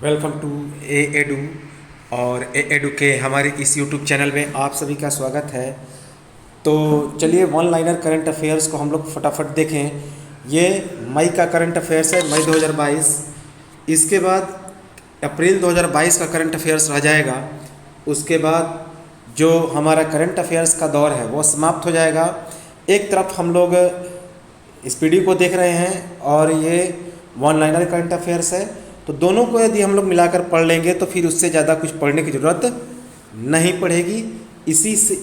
Welcome to A edu. और ए edu के हमारे इस यूट्यूब चैनल में आप सभी का स्वागत है। तो चलिए वन लाइनर करंट अफेयर्स को हम लोग फटाफट देखें। ये मई का करंट अफेयर्स है, मई 2022। इसके बाद अप्रैल 2022 का करंट अफेयर्स रह जाएगा। उसके बाद जो हमारा करंट अफेयर्स का दौर है वो समाप्त हो जाएगा। एक तरफ हम लोग इस पीढ़ी को देख रहे हैं और ये वन लाइनर करंट अफेयर्स है, तो दोनों को यदि हम लोग मिलाकर पढ़ लेंगे तो फिर उससे ज़्यादा कुछ पढ़ने की ज़रूरत नहीं पड़ेगी। इसी से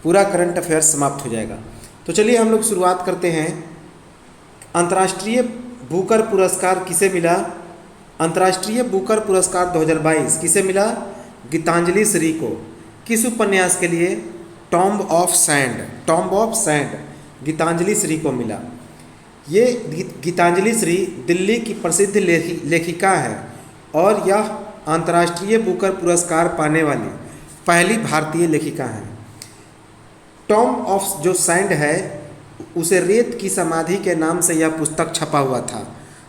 पूरा करंट अफेयर्स समाप्त हो जाएगा। तो चलिए हम लोग शुरुआत करते हैं। अंतर्राष्ट्रीय बुकर पुरस्कार किसे मिला? अंतर्राष्ट्रीय बुकर पुरस्कार 2022 किसे मिला? गीतांजलि श्री को। किस उपन्यास के लिए? Tomb of sand. Tomb of sand Geetanjali Shree को मिला। ये गीतांजलि श्री दिल्ली की प्रसिद्ध लेखिका है और यह अंतर्राष्ट्रीय बुकर पुरस्कार पाने वाली पहली भारतीय लेखिका है। टॉम्ब ऑफ जो सैंड है उसे रेत की समाधि के नाम से यह पुस्तक छपा हुआ था।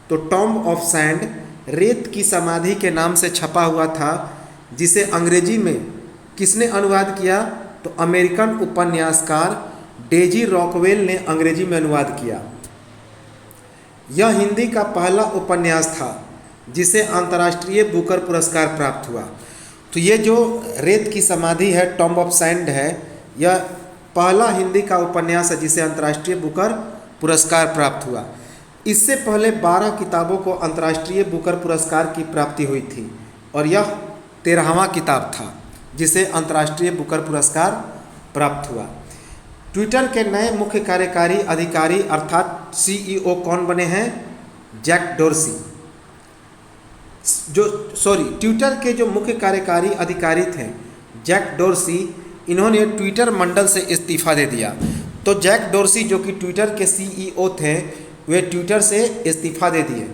तो टॉम्ब ऑफ सैंड रेत की समाधि के नाम से छपा हुआ था, जिसे अंग्रेजी में किसने अनुवाद किया? तो अमेरिकन उपन्यासकार डेजी रॉकवेल ने अंग्रेजी में अनुवाद किया। यह हिंदी का पहला उपन्यास था जिसे अंतर्राष्ट्रीय बुकर पुरस्कार प्राप्त हुआ। तो ये जो रेत की समाधि है, टॉम्ब ऑफ सैंड है, यह पहला हिंदी का उपन्यास है जिसे अंतर्राष्ट्रीय बुकर पुरस्कार प्राप्त हुआ। इससे पहले 12 किताबों को अंतर्राष्ट्रीय बुकर पुरस्कार की प्राप्ति हुई थी और यह 13वां किताब था जिसे अंतर्राष्ट्रीय बुकर पुरस्कार प्राप्त हुआ। ट्विटर के नए मुख्य कार्यकारी अधिकारी अर्थात सीईओ कौन बने हैं? Jack dorsi. ट्विटर के जो मुख्य कार्यकारी अधिकारी थे जैक डोर्सी, इन्होंने ट्विटर मंडल से इस्तीफा दे दिया। तो जैक डोर्सी जो कि ट्विटर के सीईओ थे, वे ट्विटर से इस्तीफा दे दिए।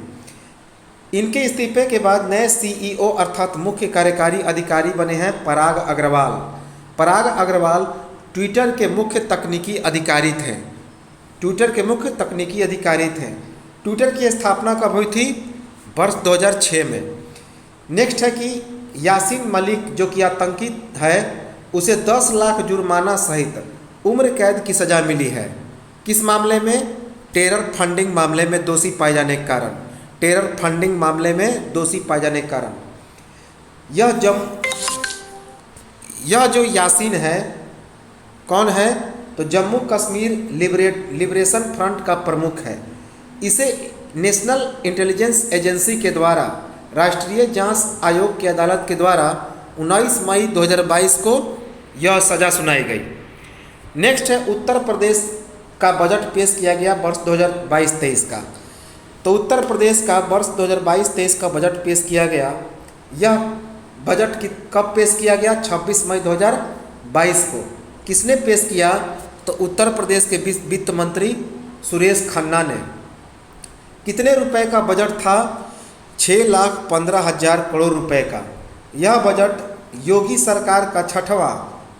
इनके इस्तीफे के बाद नए सीईओ अर्थात मुख्य कार्यकारी अधिकारी बने हैं पराग अग्रवाल। पराग अग्रवाल ट्विटर के मुख्य तकनीकी अधिकारी थे। ट्विटर के मुख्य तकनीकी अधिकारी थे। ट्विटर की स्थापना कब हुई थी? वर्ष 2006 में। नेक्स्ट है कि यासीन मलिक जो कि आतंकी है, उसे 10 लाख जुर्माना सहित उम्र कैद की सज़ा मिली है। किस मामले में? टेरर फंडिंग मामले में दोषी पाए जाने के कारण। टेरर फंडिंग मामले में दोषी पाए जाने के कारण यह जो यासीन है कौन है? तो जम्मू कश्मीर लिबरेशन फ्रंट का प्रमुख है। इसे नेशनल इंटेलिजेंस एजेंसी के द्वारा राष्ट्रीय जांच आयोग की अदालत के द्वारा 19 मई 2022 को यह सज़ा सुनाई गई। नेक्स्ट है उत्तर प्रदेश का बजट पेश किया गया वर्ष 2022-23 का। तो उत्तर प्रदेश का वर्ष 2022-23 का बजट पेश किया गया। यह बजट कब पेश किया गया? 26 मई 2022 को। किसने पेश किया? तो उत्तर प्रदेश के वित्त मंत्री सुरेश खन्ना ने। कितने रुपए का बजट था? 6,15,000 करोड़ रुपए का। यह बजट योगी सरकार का 6वां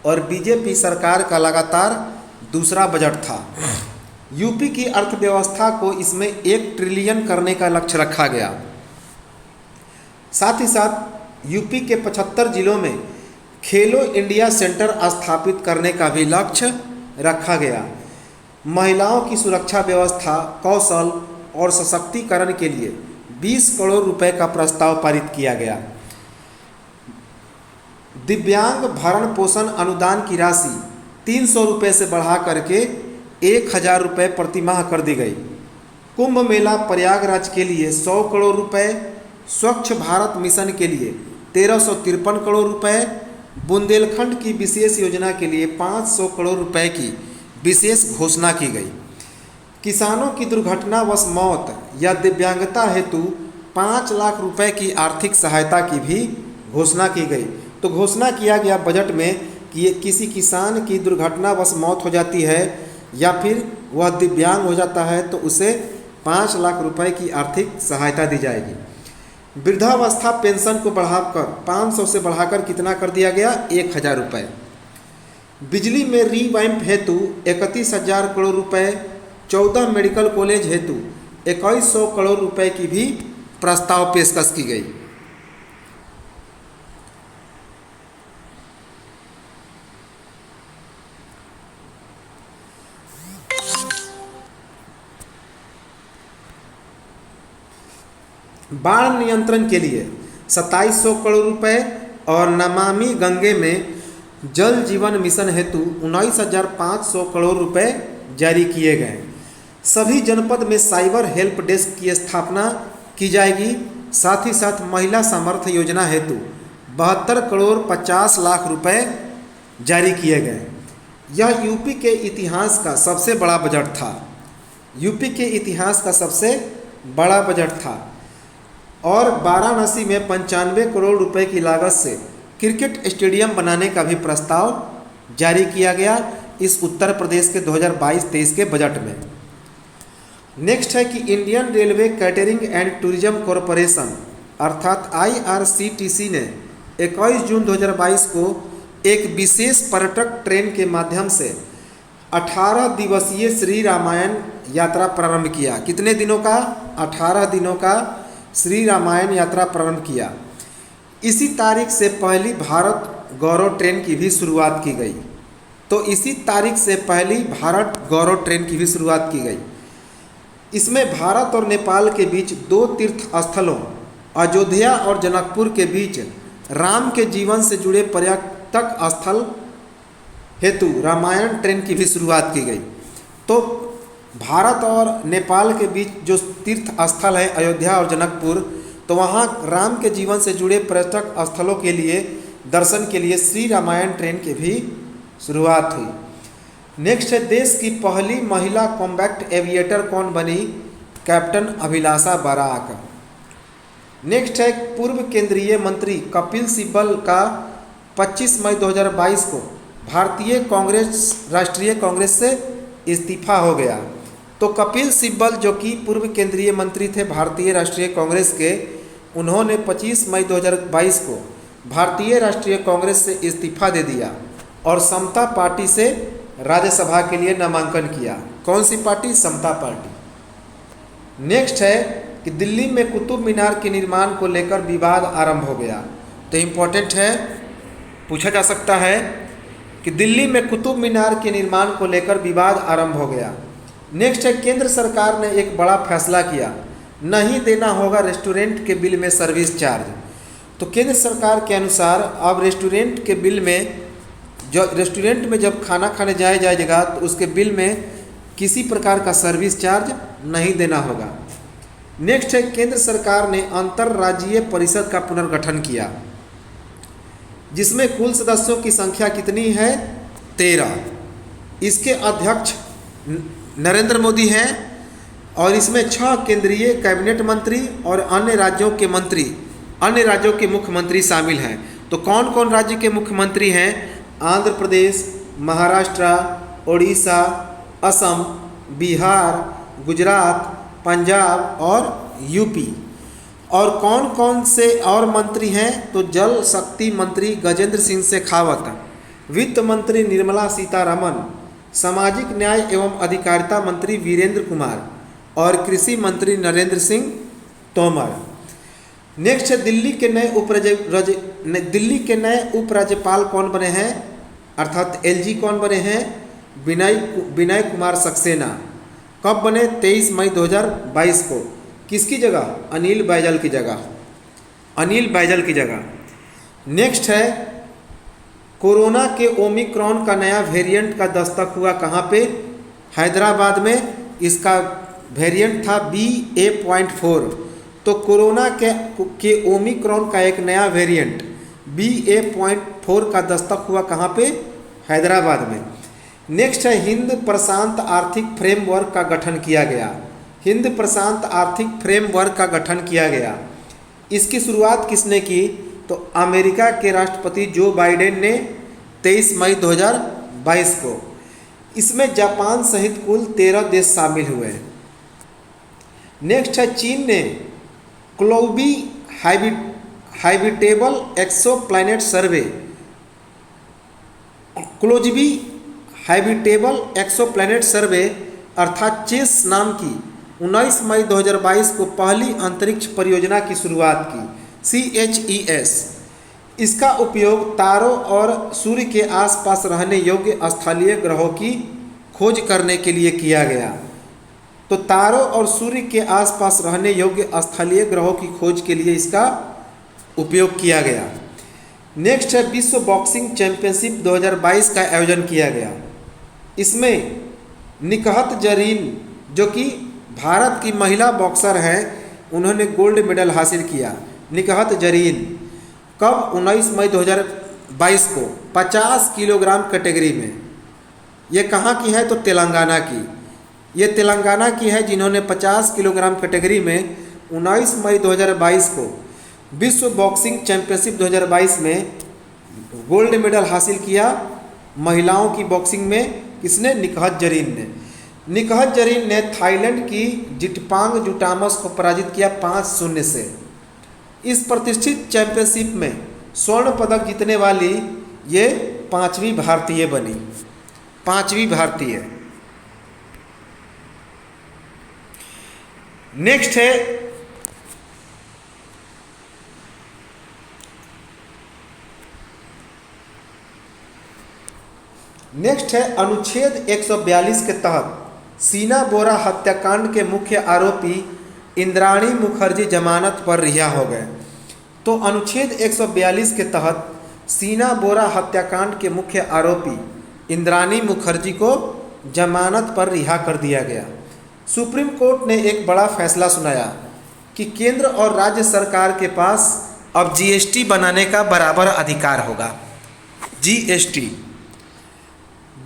और बीजेपी सरकार का लगातार दूसरा बजट था। यूपी की अर्थव्यवस्था को इसमें 1 ट्रिलियन करने का लक्ष्य रखा गया। साथ ही साथ यूपी के 75 जिलों में खेलो इंडिया सेंटर स्थापित करने का भी लक्ष्य रखा गया। महिलाओं की सुरक्षा व्यवस्था, कौशल और सशक्तिकरण के लिए 20 करोड़ रुपए का प्रस्ताव पारित किया गया। दिव्यांग भरण पोषण अनुदान की राशि 300 रुपये से बढ़ा करके 1,000 रुपये प्रतिमाह कर दी गई। कुंभ मेला प्रयागराज के लिए 100 करोड़ रुपए, स्वच्छ भारत मिशन के लिए 1353 करोड़ रुपए, बुंदेलखंड की विशेष योजना के लिए 500 करोड़ रुपए की विशेष घोषणा की गई। किसानों की दुर्घटनावश मौत या दिव्यांगता हेतु 5 लाख रुपए की आर्थिक सहायता की भी घोषणा की गई। तो घोषणा किया गया बजट में कि किसी किसान की दुर्घटनावश मौत हो जाती है या फिर वह दिव्यांग हो जाता है तो उसे 5 लाख रुपए की आर्थिक सहायता दी जाएगी। वृद्धावस्था पेंशन को बढ़ाकर 500 से बढ़ाकर कितना कर दिया गया? 1,000 रुपये। बिजली में रीवैम्प हेतु 31,000 करोड़ रुपए, 14 मेडिकल कॉलेज हेतु 2100 करोड़ रुपए की भी प्रस्ताव पेशकश की गई। बाढ़ नियंत्रण के लिए 2700 करोड़ रुपए और नमामि गंगे में जल जीवन मिशन हेतु 19,500 करोड़ रुपए जारी किए गए। सभी जनपद में साइबर हेल्प डेस्क की स्थापना की जाएगी। साथ ही साथ महिला सामर्थ्य योजना हेतु 72 करोड़ 50 लाख रुपए जारी किए गए। यह यूपी के इतिहास का सबसे बड़ा बजट था। यूपी के इतिहास का सबसे बड़ा बजट था। और वाराणसी में 95 करोड़ रुपए की लागत से क्रिकेट स्टेडियम बनाने का भी प्रस्ताव जारी किया गया इस उत्तर प्रदेश के 2022-23 के बजट में। नेक्स्ट है कि Indian railway catering and tourism corporation अर्थात IRCTC ने 21 जून 2022 को एक विशेष पर्यटक ट्रेन के माध्यम से 18 दिवसीय श्री रामायण यात्रा प्रारंभ किया। कितने दिनों का? 18 दिनों का श्री रामायण यात्रा प्रारंभ किया। इसी तारीख से पहली भारत गौरव ट्रेन की भी शुरुआत की गई। तो इसी तारीख से पहली भारत गौरव ट्रेन की भी शुरुआत की गई। इसमें भारत और नेपाल के बीच 2 तीर्थ स्थलों अयोध्या और जनकपुर के बीच राम के जीवन से जुड़े पर्यटक स्थल हेतु रामायण ट्रेन की भी शुरुआत की गई। तो भारत और नेपाल के बीच जो तीर्थ स्थल है अयोध्या और जनकपुर, तो वहाँ राम के जीवन से जुड़े पर्यटक स्थलों के लिए दर्शन के लिए श्री रामायण ट्रेन की भी शुरुआत हुई। नेक्स्ट है देश की पहली महिला कॉम्बैट एविएटर कौन बनी? कैप्टन अभिलाषा बराक। नेक्स्ट है पूर्व केंद्रीय मंत्री कपिल सिब्बल का 25 मई 2022 को भारतीय राष्ट्रीय कांग्रेस से इस्तीफा हो गया। तो कपिल सिब्बल जो कि पूर्व केंद्रीय मंत्री थे भारतीय राष्ट्रीय कांग्रेस के, उन्होंने 25 मई 2022 को भारतीय राष्ट्रीय कांग्रेस से इस्तीफा दे दिया और समता पार्टी से राज्यसभा के लिए नामांकन किया। कौन सी पार्टी? समता पार्टी। नेक्स्ट है कि दिल्ली में कुतुब मीनार के निर्माण को लेकर विवाद आरंभ हो गया। तो इम्पोर्टेंट है, पूछा जा सकता है कि दिल्ली में कुतुब मीनार के निर्माण को लेकर विवाद आरंभ हो गया। नेक्स्ट है केंद्र सरकार ने एक बड़ा फैसला किया, नहीं देना होगा रेस्टोरेंट के बिल में सर्विस चार्ज। तो केंद्र सरकार के अनुसार अब रेस्टोरेंट के बिल में रेस्टोरेंट में जब खाना खाने जाएगा तो उसके बिल में किसी प्रकार का सर्विस चार्ज नहीं देना होगा। नेक्स्ट है केंद्र सरकार ने अंतर्राज्यीय परिषद का पुनर्गठन किया, जिसमें कुल सदस्यों की संख्या कितनी है? 13। इसके अध्यक्ष नरेंद्र मोदी हैं और इसमें 6 केंद्रीय कैबिनेट मंत्री और अन्य राज्यों के मुख्यमंत्री शामिल हैं। तो कौन कौन राज्य के मुख्यमंत्री हैं? आंध्र प्रदेश, महाराष्ट्र, उड़ीसा, असम, बिहार, गुजरात, पंजाब और यूपी। और कौन कौन से और मंत्री हैं? तो जल शक्ति मंत्री गजेंद्र सिंह शेखावत, वित्त मंत्री निर्मला सीतारमण, सामाजिक न्याय एवं अधिकारिता मंत्री वीरेंद्र कुमार और कृषि मंत्री नरेंद्र सिंह तोमर। नेक्स्ट है दिल्ली के नए उपराज्यपाल कौन बने हैं? अर्थात LG कौन बने हैं? विनय कुमार सक्सेना। कब बने? 23 मई 2022 को। किसकी जगह? अनिल बैजल की जगह। नेक्स्ट है कोरोना के ओमिक्रॉन का नया वेरिएंट का दस्तक हुआ कहाँ पे? हैदराबाद में। इसका वेरिएंट था BA.4। तो कोरोना के ओमिक्रॉन का एक नया वेरिएंट BA.4 का दस्तक हुआ कहाँ पे? हैदराबाद में। नेक्स्ट है हिंद प्रशांत आर्थिक फ्रेमवर्क का गठन किया गया। इसकी शुरुआत किसने की? तो अमेरिका के राष्ट्रपति जो बाइडेन ने 23 मई 2022 को। इसमें जापान सहित कुल 13 देश शामिल हुए। नेक्स्ट है चीन ने क्लोबी हैबिटेबल एक्सोप्लैनेट सर्वे अर्थात चेस नाम की 19 मई 2022 को पहली अंतरिक्ष परियोजना की शुरुआत की, CHES। इसका उपयोग तारों और सूर्य के आसपास रहने योग्य स्थलीय ग्रहों की खोज करने के लिए किया गया। तो तो तारों और सूर्य के आसपास रहने योग्य स्थलीय ग्रहों की खोज के लिए इसका उपयोग किया गया। नेक्स्ट है विश्व बॉक्सिंग चैंपियनशिप 2022 का आयोजन किया गया। इसमें निकहत जरीन जो कि भारत की महिला बॉक्सर हैं, उन्होंने गोल्ड मेडल हासिल किया। निकहत जरीन कब? 19 मई 2022 को 50 किलोग्राम कैटेगरी में। ये कहाँ की है? तो तेलंगाना की। ये तेलंगाना की है जिन्होंने 50 किलोग्राम कैटेगरी में 19 मई 2022 को विश्व बॉक्सिंग चैंपियनशिप 2022 में गोल्ड मेडल हासिल किया। महिलाओं की बॉक्सिंग में किसने? निकहत जरीन ने। निकहत जरीन ने थाईलैंड की जिटपांग जुटामस को पराजित किया 5-0 से। इस प्रतिष्ठित चैंपियनशिप में स्वर्ण पदक जीतने वाली ये 5वीं भारतीय बनी। 5वीं भारतीय। नेक्स्ट है अनुच्छेद 142 के तहत सीना बोरा हत्याकांड के मुख्य आरोपी इंद्राणी मुखर्जी जमानत पर रिहा हो गए। तो अनुच्छेद 142 के तहत सीना बोरा हत्याकांड के मुख्य आरोपी इंद्राणी मुखर्जी को जमानत पर रिहा कर दिया गया। सुप्रीम कोर्ट ने एक बड़ा फैसला सुनाया कि केंद्र और राज्य सरकार के पास अब जीएसटी बनाने का बराबर अधिकार होगा। जीएसटी।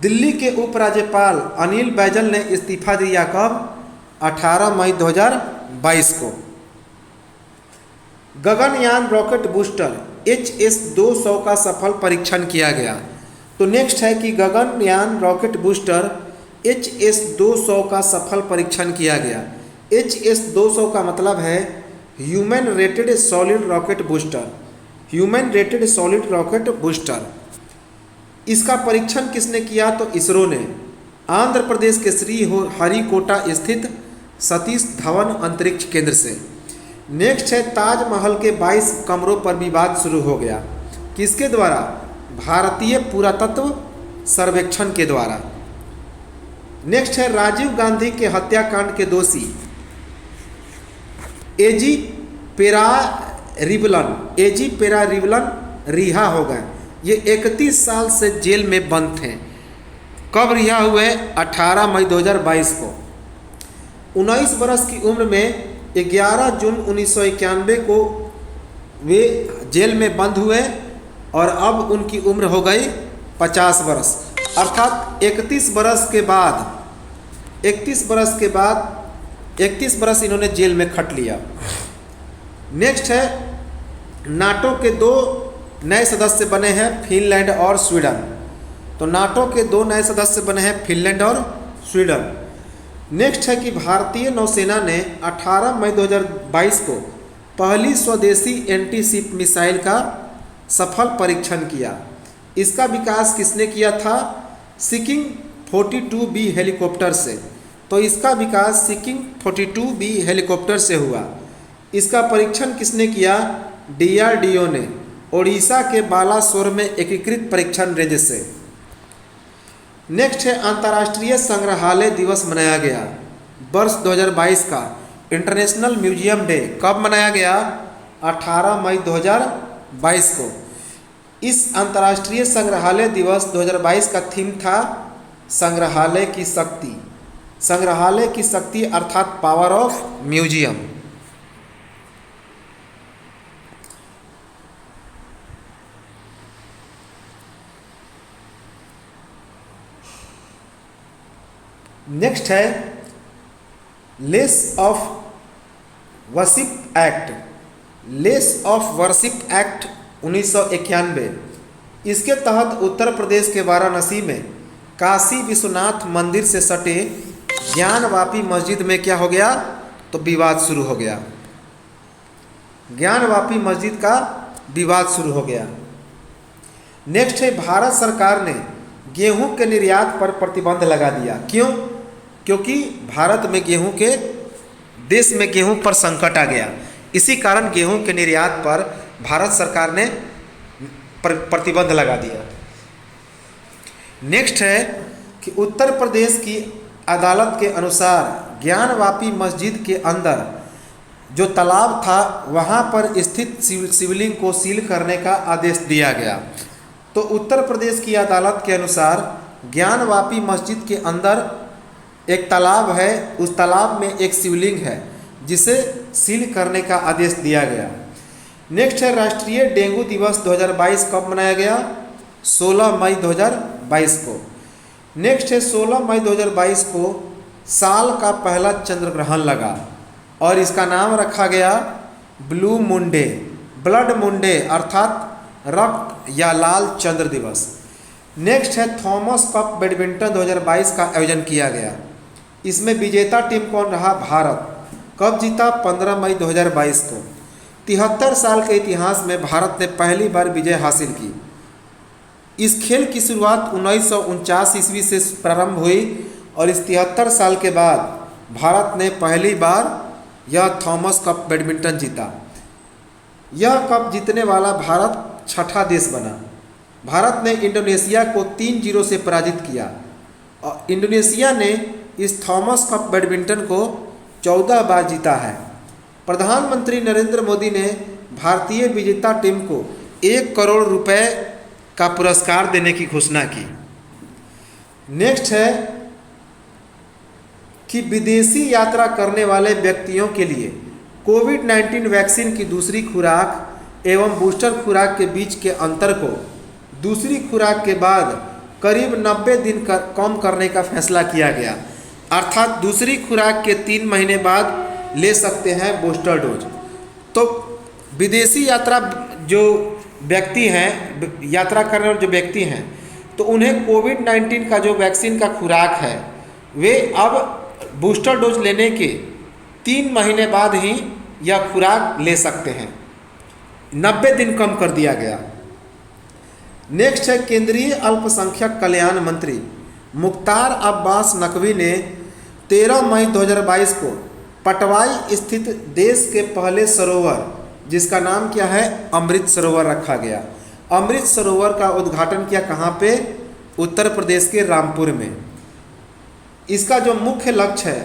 दिल्ली के उपराज्यपाल अनिल बैजल ने इस्तीफा दिया कब? 18 मई 2022 को। गगनयान रॉकेट बूस्टर HS-200 का सफल परीक्षण किया गया। तो नेक्स्ट है कि गगनयान रॉकेट बूस्टर HS-200 का सफल परीक्षण किया गया। HS-200 का मतलब है human rated solid rocket booster. Human rated solid rocket booster. इसका परीक्षण किसने किया? तो इसरो ने। आंध्र प्रदेश के श्री हरिकोटा स्थित सतीश धवन अंतरिक्ष केंद्र से। नेक्स्ट है ताजमहल के 22 कमरों पर विवाद शुरू हो गया। किसके द्वारा? भारतीय पुरातत्व सर्वेक्षण के द्वारा। नेक्स्ट है राजीव गांधी के हत्याकांड के दोषी एजी पेरारिवलन रिहा हो गए। ये 31 साल से जेल में बंद थे। कब रिहा हुए? 18 मई 2022 को। 19 वर्ष की उम्र में 11 जून 1991 को वे जेल में बंद हुए और अब उनकी उम्र हो गई 50 वर्ष। अर्थात 31 वर्ष इन्होंने जेल में खट लिया। नेक्स्ट है नाटो के 2 नए सदस्य बने हैं, फिनलैंड और स्वीडन। तो नाटो के 2 नए सदस्य बने हैं, फिनलैंड और स्वीडन। नेक्स्ट है कि भारतीय नौसेना ने 18 मई 2022 को पहली स्वदेशी एंटी-शिप मिसाइल का सफल परीक्षण किया। इसका विकास किसने किया था? सिकिंग 42B हेलीकॉप्टर से। तो इसका विकास सिकिंग 42B हेलीकॉप्टर से हुआ। इसका परीक्षण किसने किया? DRDO ने ओडिशा के बालासोर में एकीकृत परीक्षण रेंज से। नेक्स्ट है अंतर्राष्ट्रीय संग्रहालय दिवस मनाया गया वर्ष 2022 का। इंटरनेशनल म्यूजियम डे कब मनाया गया? 18 मई 2022 को। इस अंतर्राष्ट्रीय संग्रहालय दिवस 2022 का थीम था संग्रहालय की शक्ति। संग्रहालय की शक्ति अर्थात पावर ऑफ म्यूजियम। नेक्स्ट है less of worship act. Less of worship act 1991। इसके तहत उत्तर प्रदेश के वाराणसी में काशी विश्वनाथ मंदिर से सटे ज्ञानवापी मस्जिद में क्या हो गया? तो विवाद शुरू हो गया। ज्ञानवापी मस्जिद का विवाद शुरू हो गया। नेक्स्ट है भारत सरकार ने गेहूं के निर्यात पर प्रतिबंध लगा दिया। क्यों? क्योंकि भारत में देश में गेहूं पर संकट आ गया। इसी कारण गेहूं के निर्यात पर भारत सरकार ने प्रतिबंध लगा दिया। नेक्स्ट है कि उत्तर प्रदेश की अदालत के अनुसार ज्ञानवापी मस्जिद के अंदर जो तालाब था वहाँ पर स्थित शिवलिंग को सील करने का आदेश दिया गया। तो उत्तर प्रदेश की अदालत के अनुसार ज्ञानवापी मस्जिद के अंदर एक तालाब है, उस तालाब में एक शिवलिंग है जिसे सील करने का आदेश दिया गया। नेक्स्ट है राष्ट्रीय डेंगू दिवस 2022 कब मनाया गया? 16 मई 2022 को। नेक्स्ट है 16 मई 2022 को साल का पहला चंद्र ग्रहण लगा और इसका नाम रखा गया ब्लू मुंडे, ब्लड मुंडे अर्थात रक्त या लाल चंद्र दिवस। नेक्स्ट है थॉमस कप बैडमिंटन 2022 का आयोजन किया गया। इसमें विजेता टीम कौन रहा? भारत। कब जीता? 15 मई 2022 को। 73 साल के इतिहास में भारत ने पहली बार विजय हासिल की। इस खेल की शुरुआत 1949 ईस्वी से प्रारंभ हुई और इस 73 साल के बाद भारत ने पहली बार यह थॉमस कप बैडमिंटन जीता। यह कप जीतने वाला भारत छठा देश बना। भारत ने इंडोनेशिया को 3-0 से पराजित किया और इंडोनेशिया ने इस थॉमस कप बैडमिंटन को 14 बार जीता है। प्रधानमंत्री नरेंद्र मोदी ने भारतीय विजेता टीम को 1 करोड़ रुपए का पुरस्कार देने की घोषणा की। नेक्स्ट है कि विदेशी यात्रा करने वाले व्यक्तियों के लिए कोविड-19 वैक्सीन की दूसरी खुराक एवं बूस्टर खुराक के बीच के अंतर को दूसरी खुराक के बाद करीब 90 दिन कम करने का फैसला किया गया। अर्थात दूसरी खुराक के 3 महीने बाद ले सकते हैं बूस्टर डोज। तो विदेशी यात्रा जो व्यक्ति हैं, यात्रा करने वाले जो व्यक्ति हैं, तो उन्हें कोविड-19 का जो वैक्सीन का खुराक है वे अब बूस्टर डोज लेने के 3 महीने बाद ही यह खुराक ले सकते हैं। 90 दिन कम कर दिया गया। नेक्स्ट है केंद्रीय अल्पसंख्यक कल्याण मंत्री मुख्तार अब्बास नकवी ने 13 मई 2022 को पटवाई स्थित देश के पहले सरोवर, जिसका नाम क्या है? अमृत सरोवर रखा गया। अमृत सरोवर का उद्घाटन किया कहाँ पे? उत्तर प्रदेश के रामपुर में। इसका जो मुख्य लक्ष्य है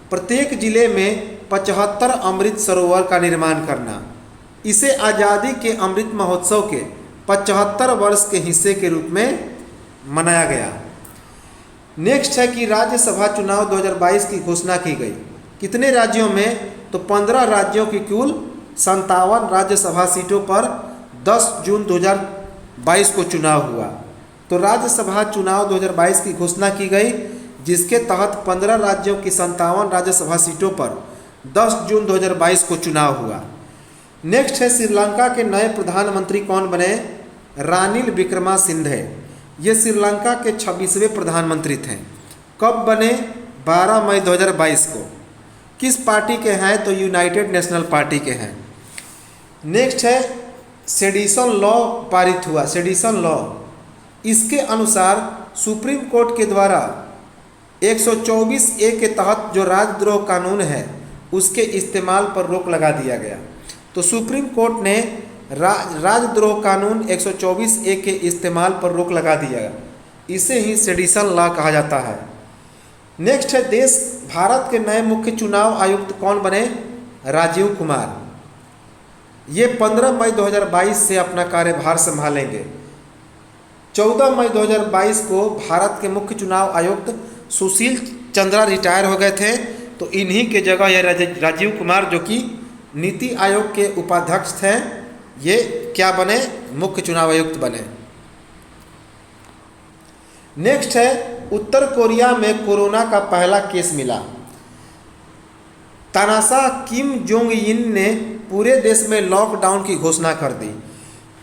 प्रत्येक जिले में 75 अमृत सरोवर का निर्माण करना। इसे आज़ादी के अमृत महोत्सव के 75 वर्ष के हिस्से के रूप में मनाया गया। नेक्स्ट है कि राज्यसभा चुनाव 2022 की घोषणा की गई। कितने राज्यों में? तो 15 राज्यों की कुल 57 राज्यसभा सीटों पर 10 जून 2022 को चुनाव हुआ। तो राज्यसभा चुनाव 2022 की घोषणा की गई, जिसके तहत 15 राज्यों की 57 राज्यसभा सीटों पर 10 जून 2022 को चुनाव हुआ। नेक्स्ट है श्रीलंका के नए प्रधानमंत्री कौन बने? रानिल विक्रमासिंघे। ये श्रीलंका के 26वें प्रधानमंत्री थे। कब बने? 12 मई 2022 को। किस पार्टी के हैं? तो यूनाइटेड नेशनल पार्टी के हैं। नेक्स्ट है सेडिशन लॉ पारित हुआ। सेडिशन लॉ, इसके अनुसार सुप्रीम कोर्ट के द्वारा 124A के तहत जो राजद्रोह कानून है उसके इस्तेमाल पर रोक लगा दिया गया। तो सुप्रीम कोर्ट ने राजद्रोह कानून 124A के इस्तेमाल पर रोक लगा दिया। इसे ही सेडिशन लॉ कहा जाता है। नेक्स्ट है भारत के नए मुख्य चुनाव आयुक्त कौन बने? राजीव कुमार। ये 15 मई 2022 से अपना कार्यभार संभालेंगे। 14 मई 2022 को भारत के मुख्य चुनाव आयुक्त सुशील चंद्रा रिटायर हो गए थे, तो इन्हीं के जगह ये राजीव कुमार जो कि नीति आयोग के उपाध्यक्ष थे, ये क्या बने? मुख्य चुनाव आयुक्त बने। नेक्स्ट है उत्तर कोरिया में कोरोना का पहला केस मिला। तानाशाह किम जोंग इन ने पूरे देश में लॉकडाउन की घोषणा कर दी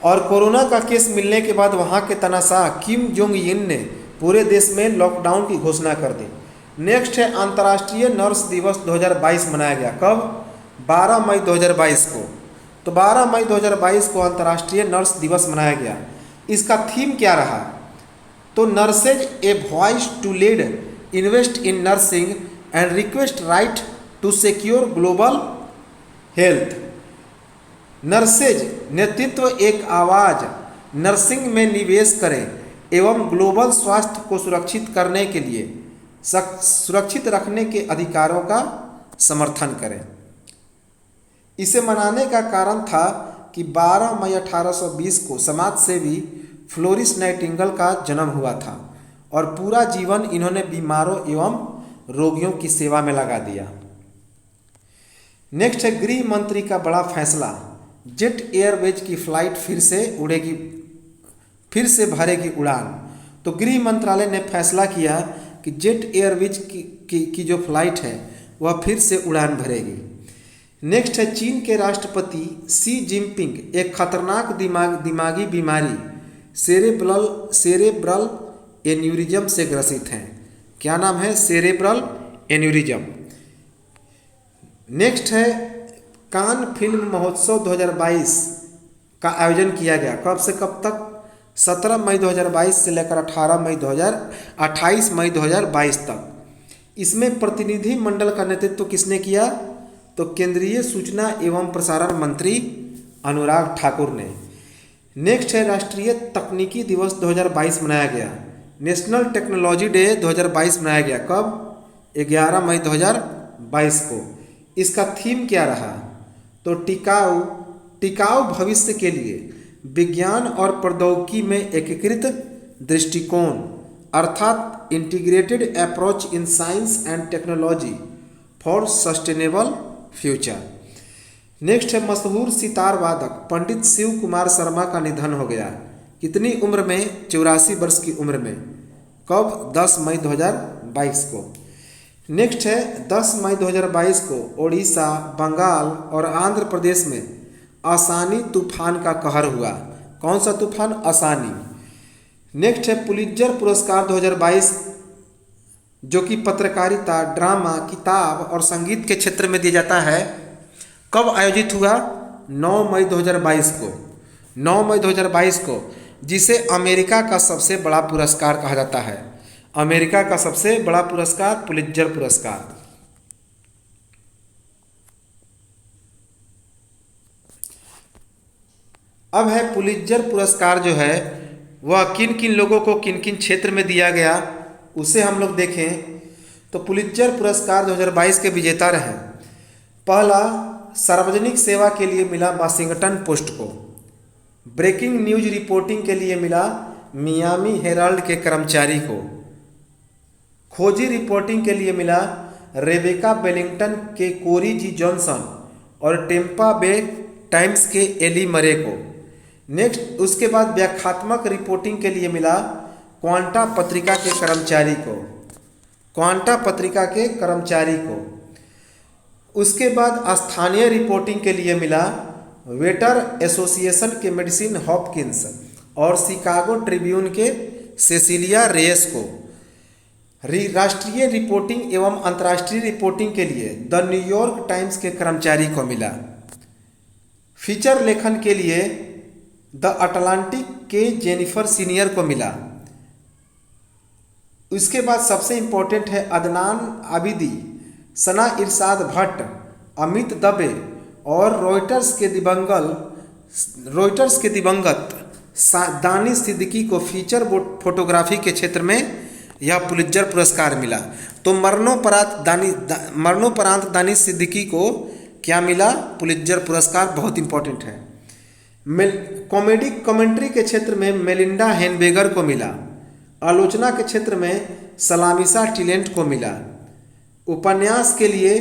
और कोरोना का केस मिलने के बाद वहां के तानाशाह किम जोंग इन ने पूरे देश में लॉकडाउन की घोषणा कर दी। नेक्स्ट है अंतर्राष्ट्रीय नर्स दिवस 2022 मनाया गया। कब? 12 मई 2022 को। तो 12 मई 2022 को अंतर्राष्ट्रीय नर्स दिवस मनाया गया। इसका थीम क्या रहा? तो nurses a voice to lead, invest in nursing and request right to secure global health. Nurses नेतृत्व एक आवाज़, नर्सिंग में निवेश करें एवं ग्लोबल स्वास्थ्य को सुरक्षित करने के लिए सुरक्षित रखने के अधिकारों का समर्थन करें। इसे मनाने का कारण था कि 12 मई 1820 को समाजसेवी फ्लोरिस नाइटिंगेल का जन्म हुआ था और पूरा जीवन इन्होंने बीमारों एवं रोगियों की सेवा में लगा दिया। नेक्स्ट है गृह मंत्री का बड़ा फैसला, जेट एयरवेज की फ्लाइट फिर से भरेगी उड़ान। तो गृह मंत्रालय ने फैसला किया कि जेट एयरवेज की जो फ्लाइट है वह फिर से उड़ान भरेगी। नेक्स्ट है चीन के राष्ट्रपति शी जिनपिंग एक खतरनाक दिमागी बीमारी सेरेब्रल एन्यूरिज्म से ग्रसित हैं। क्या नाम है? Cerebral aneurysm. नेक्स्ट है कान फिल्म महोत्सव 2022 का आयोजन किया गया। कब से कब तक? 17 मई 2022 से लेकर 28 मई 2022 तक। इसमें प्रतिनिधि मंडल का नेतृत्व किसने किया? तो केंद्रीय सूचना एवं प्रसारण मंत्री अनुराग ठाकुर ने। नेक्स्ट है राष्ट्रीय तकनीकी दिवस 2022 मनाया गया। नेशनल टेक्नोलॉजी डे 2022 मनाया गया। कब? 11 मई 2022 को। इसका थीम क्या रहा? तो टिकाऊ भविष्य के लिए विज्ञान और प्रौद्योगिकी में एकीकृत दृष्टिकोण, अर्थात integrated approach in science and technology for sustainable future. Next है मशहूर सितार वादक पंडित शिव कुमार शर्मा का निधन हो गया। कितनी उम्र में? 84 वर्ष की उम्र में। कब? 10 मई 2022 को। नेक्स्ट है 10 मई 2022 को ओडिशा, बंगाल और आंध्र प्रदेश में आसानी तूफान का कहर हुआ। कौन सा तूफान? आसानी। नेक्स्ट है पुलित्जर पुरस्कार 2022 जो कि पत्रकारिता, ड्रामा, किताब और संगीत के क्षेत्र में दिया जाता है। कब आयोजित हुआ? 9 मई 2022 को। 9 मई 2022 को, जिसे अमेरिका का सबसे बड़ा पुरस्कार कहा जाता है। अमेरिका का सबसे बड़ा पुरस्कार पुलित्जर पुरस्कार। अब है पुलित्जर पुरस्कार जो है वह किन किन लोगों को किन किन क्षेत्र में दिया गया उसे हम लोग देखें तो पुलित्जर पुरस्कार 2022 के विजेता रहे। पहला सार्वजनिक सेवा के लिए मिला वाशिंगटन पोस्ट को। ब्रेकिंग न्यूज रिपोर्टिंग के लिए मिला मियामी हेराल्ड के कर्मचारी को। खोजी रिपोर्टिंग के लिए मिला रेबेका वेलिंगटन के कोरी जी जॉनसन और टेम्पा बे टाइम्स के एली मरे को। नेक्स्ट उसके बाद व्याख्यात्मक रिपोर्टिंग के लिए मिला क्वांटा पत्रिका के कर्मचारी को। क्वांटा पत्रिका के कर्मचारी को। उसके बाद स्थानीय रिपोर्टिंग के लिए मिला वेटर एसोसिएशन के मेडिसिन हॉपकिंस और शिकागो ट्रिब्यून के सेसिलिया रेयस को। राष्ट्रीय रिपोर्टिंग एवं अंतर्राष्ट्रीय रिपोर्टिंग के लिए द न्यूयॉर्क टाइम्स के कर्मचारी को मिला। फीचर लेखन के लिए द अटलांटिक के जेनिफर सीनियर को मिला। उसके बाद सबसे इंपॉर्टेंट है अदनान आबिदी, सना इरशाद भट्ट, अमित दबे और रॉयटर्स के दिवंगत दानिश सिद्दीकी को फीचर फोटोग्राफी के क्षेत्र में यह पुलित्जर पुरस्कार मिला। तो मरणोपरांत दानिश सिद्दीकी को क्या मिला? पुलित्जर पुरस्कार। बहुत इंपॉर्टेंट है। कॉमेंट्री के क्षेत्र में मेलिंडा हेनबेगर को मिला। आलोचना के क्षेत्र में सलामिसा टिलेंट को मिला। उपन्यास के लिए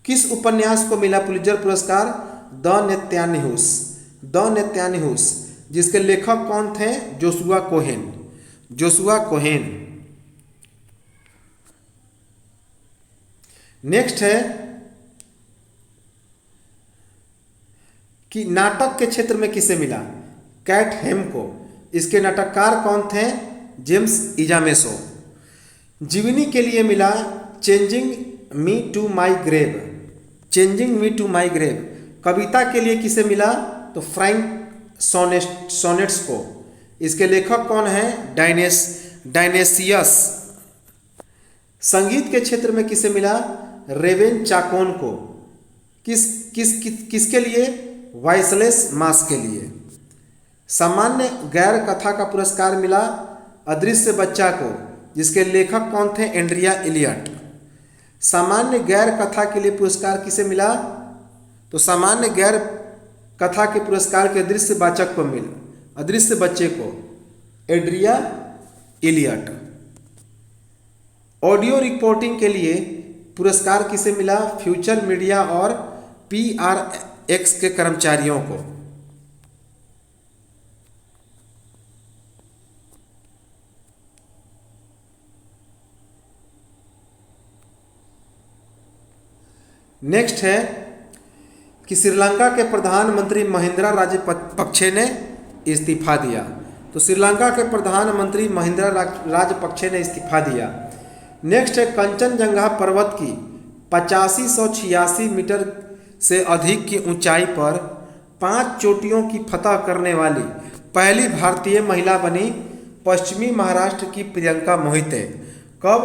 किस उपन्यास को मिला पुलित्जर पुरस्कार? द नेत्यान्यूस, जिसके लेखक कौन थे? Joshua Cohen. नेक्स्ट है कि नाटक के क्षेत्र में किसे मिला? कैट हेम को। इसके नाटककार कौन थे? James Ijames. जीवनी के लिए मिला changing me to my grave. कविता के लिए किसे मिला? तो फ्रैंक सोनेट्स को। इसके लेखक कौन है? डायनेसियस। संगीत के क्षेत्र में किसे मिला? रेवेन चाकोन को। किसके लिए? वाइसलेस मास के लिए। सामान्य गैर कथा का पुरस्कार मिला अदृश्य बच्चा को, जिसके लेखक कौन थे? Andrea Elliott. सामान्य गैर कथा के लिए पुरस्कार किसे मिला? तो सामान्य गैर कथा के पुरस्कार के अदृश्य वाचक को मिला, अदृश्य बच्चे को, एंड्रिया इलियट। ऑडियो रिपोर्टिंग के लिए पुरस्कार किसे मिला? फ्यूचर मीडिया और PRX के कर्मचारियों को। नेक्स्ट है कि श्रीलंका के प्रधानमंत्री महिंद्रा राजपक्षे ने इस्तीफा दिया। तो श्रीलंका के प्रधानमंत्री महिंद्रा राजपक्षे ने इस्तीफा दिया। नेक्स्ट है कंचनजंगा पर्वत की 8586 मीटर से अधिक की ऊंचाई पर 5 चोटियों की फतह करने वाली पहली भारतीय महिला बनी पश्चिमी महाराष्ट्र की प्रियंका मोहिते। कब?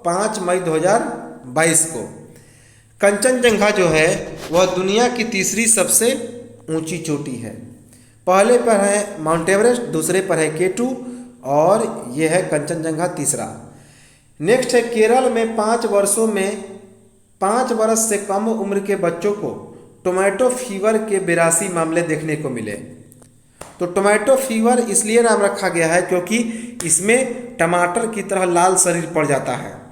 5 मई 2022 को। कंचनजंगा जो है वह दुनिया की तीसरी सबसे ऊंची चोटी है। पहले पर है माउंट एवरेस्ट, दूसरे पर है K2 और यह है कंचनजंगा तीसरा। नेक्स्ट है केरल में 5 वर्ष से कम उम्र के बच्चों को टोमेटो फीवर के 82 मामले देखने को मिले। तो टोमेटो फीवर इसलिए नाम रखा गया है क्योंकि इसमें टमाटर की तरह लाल शरीर पड़ जाता है।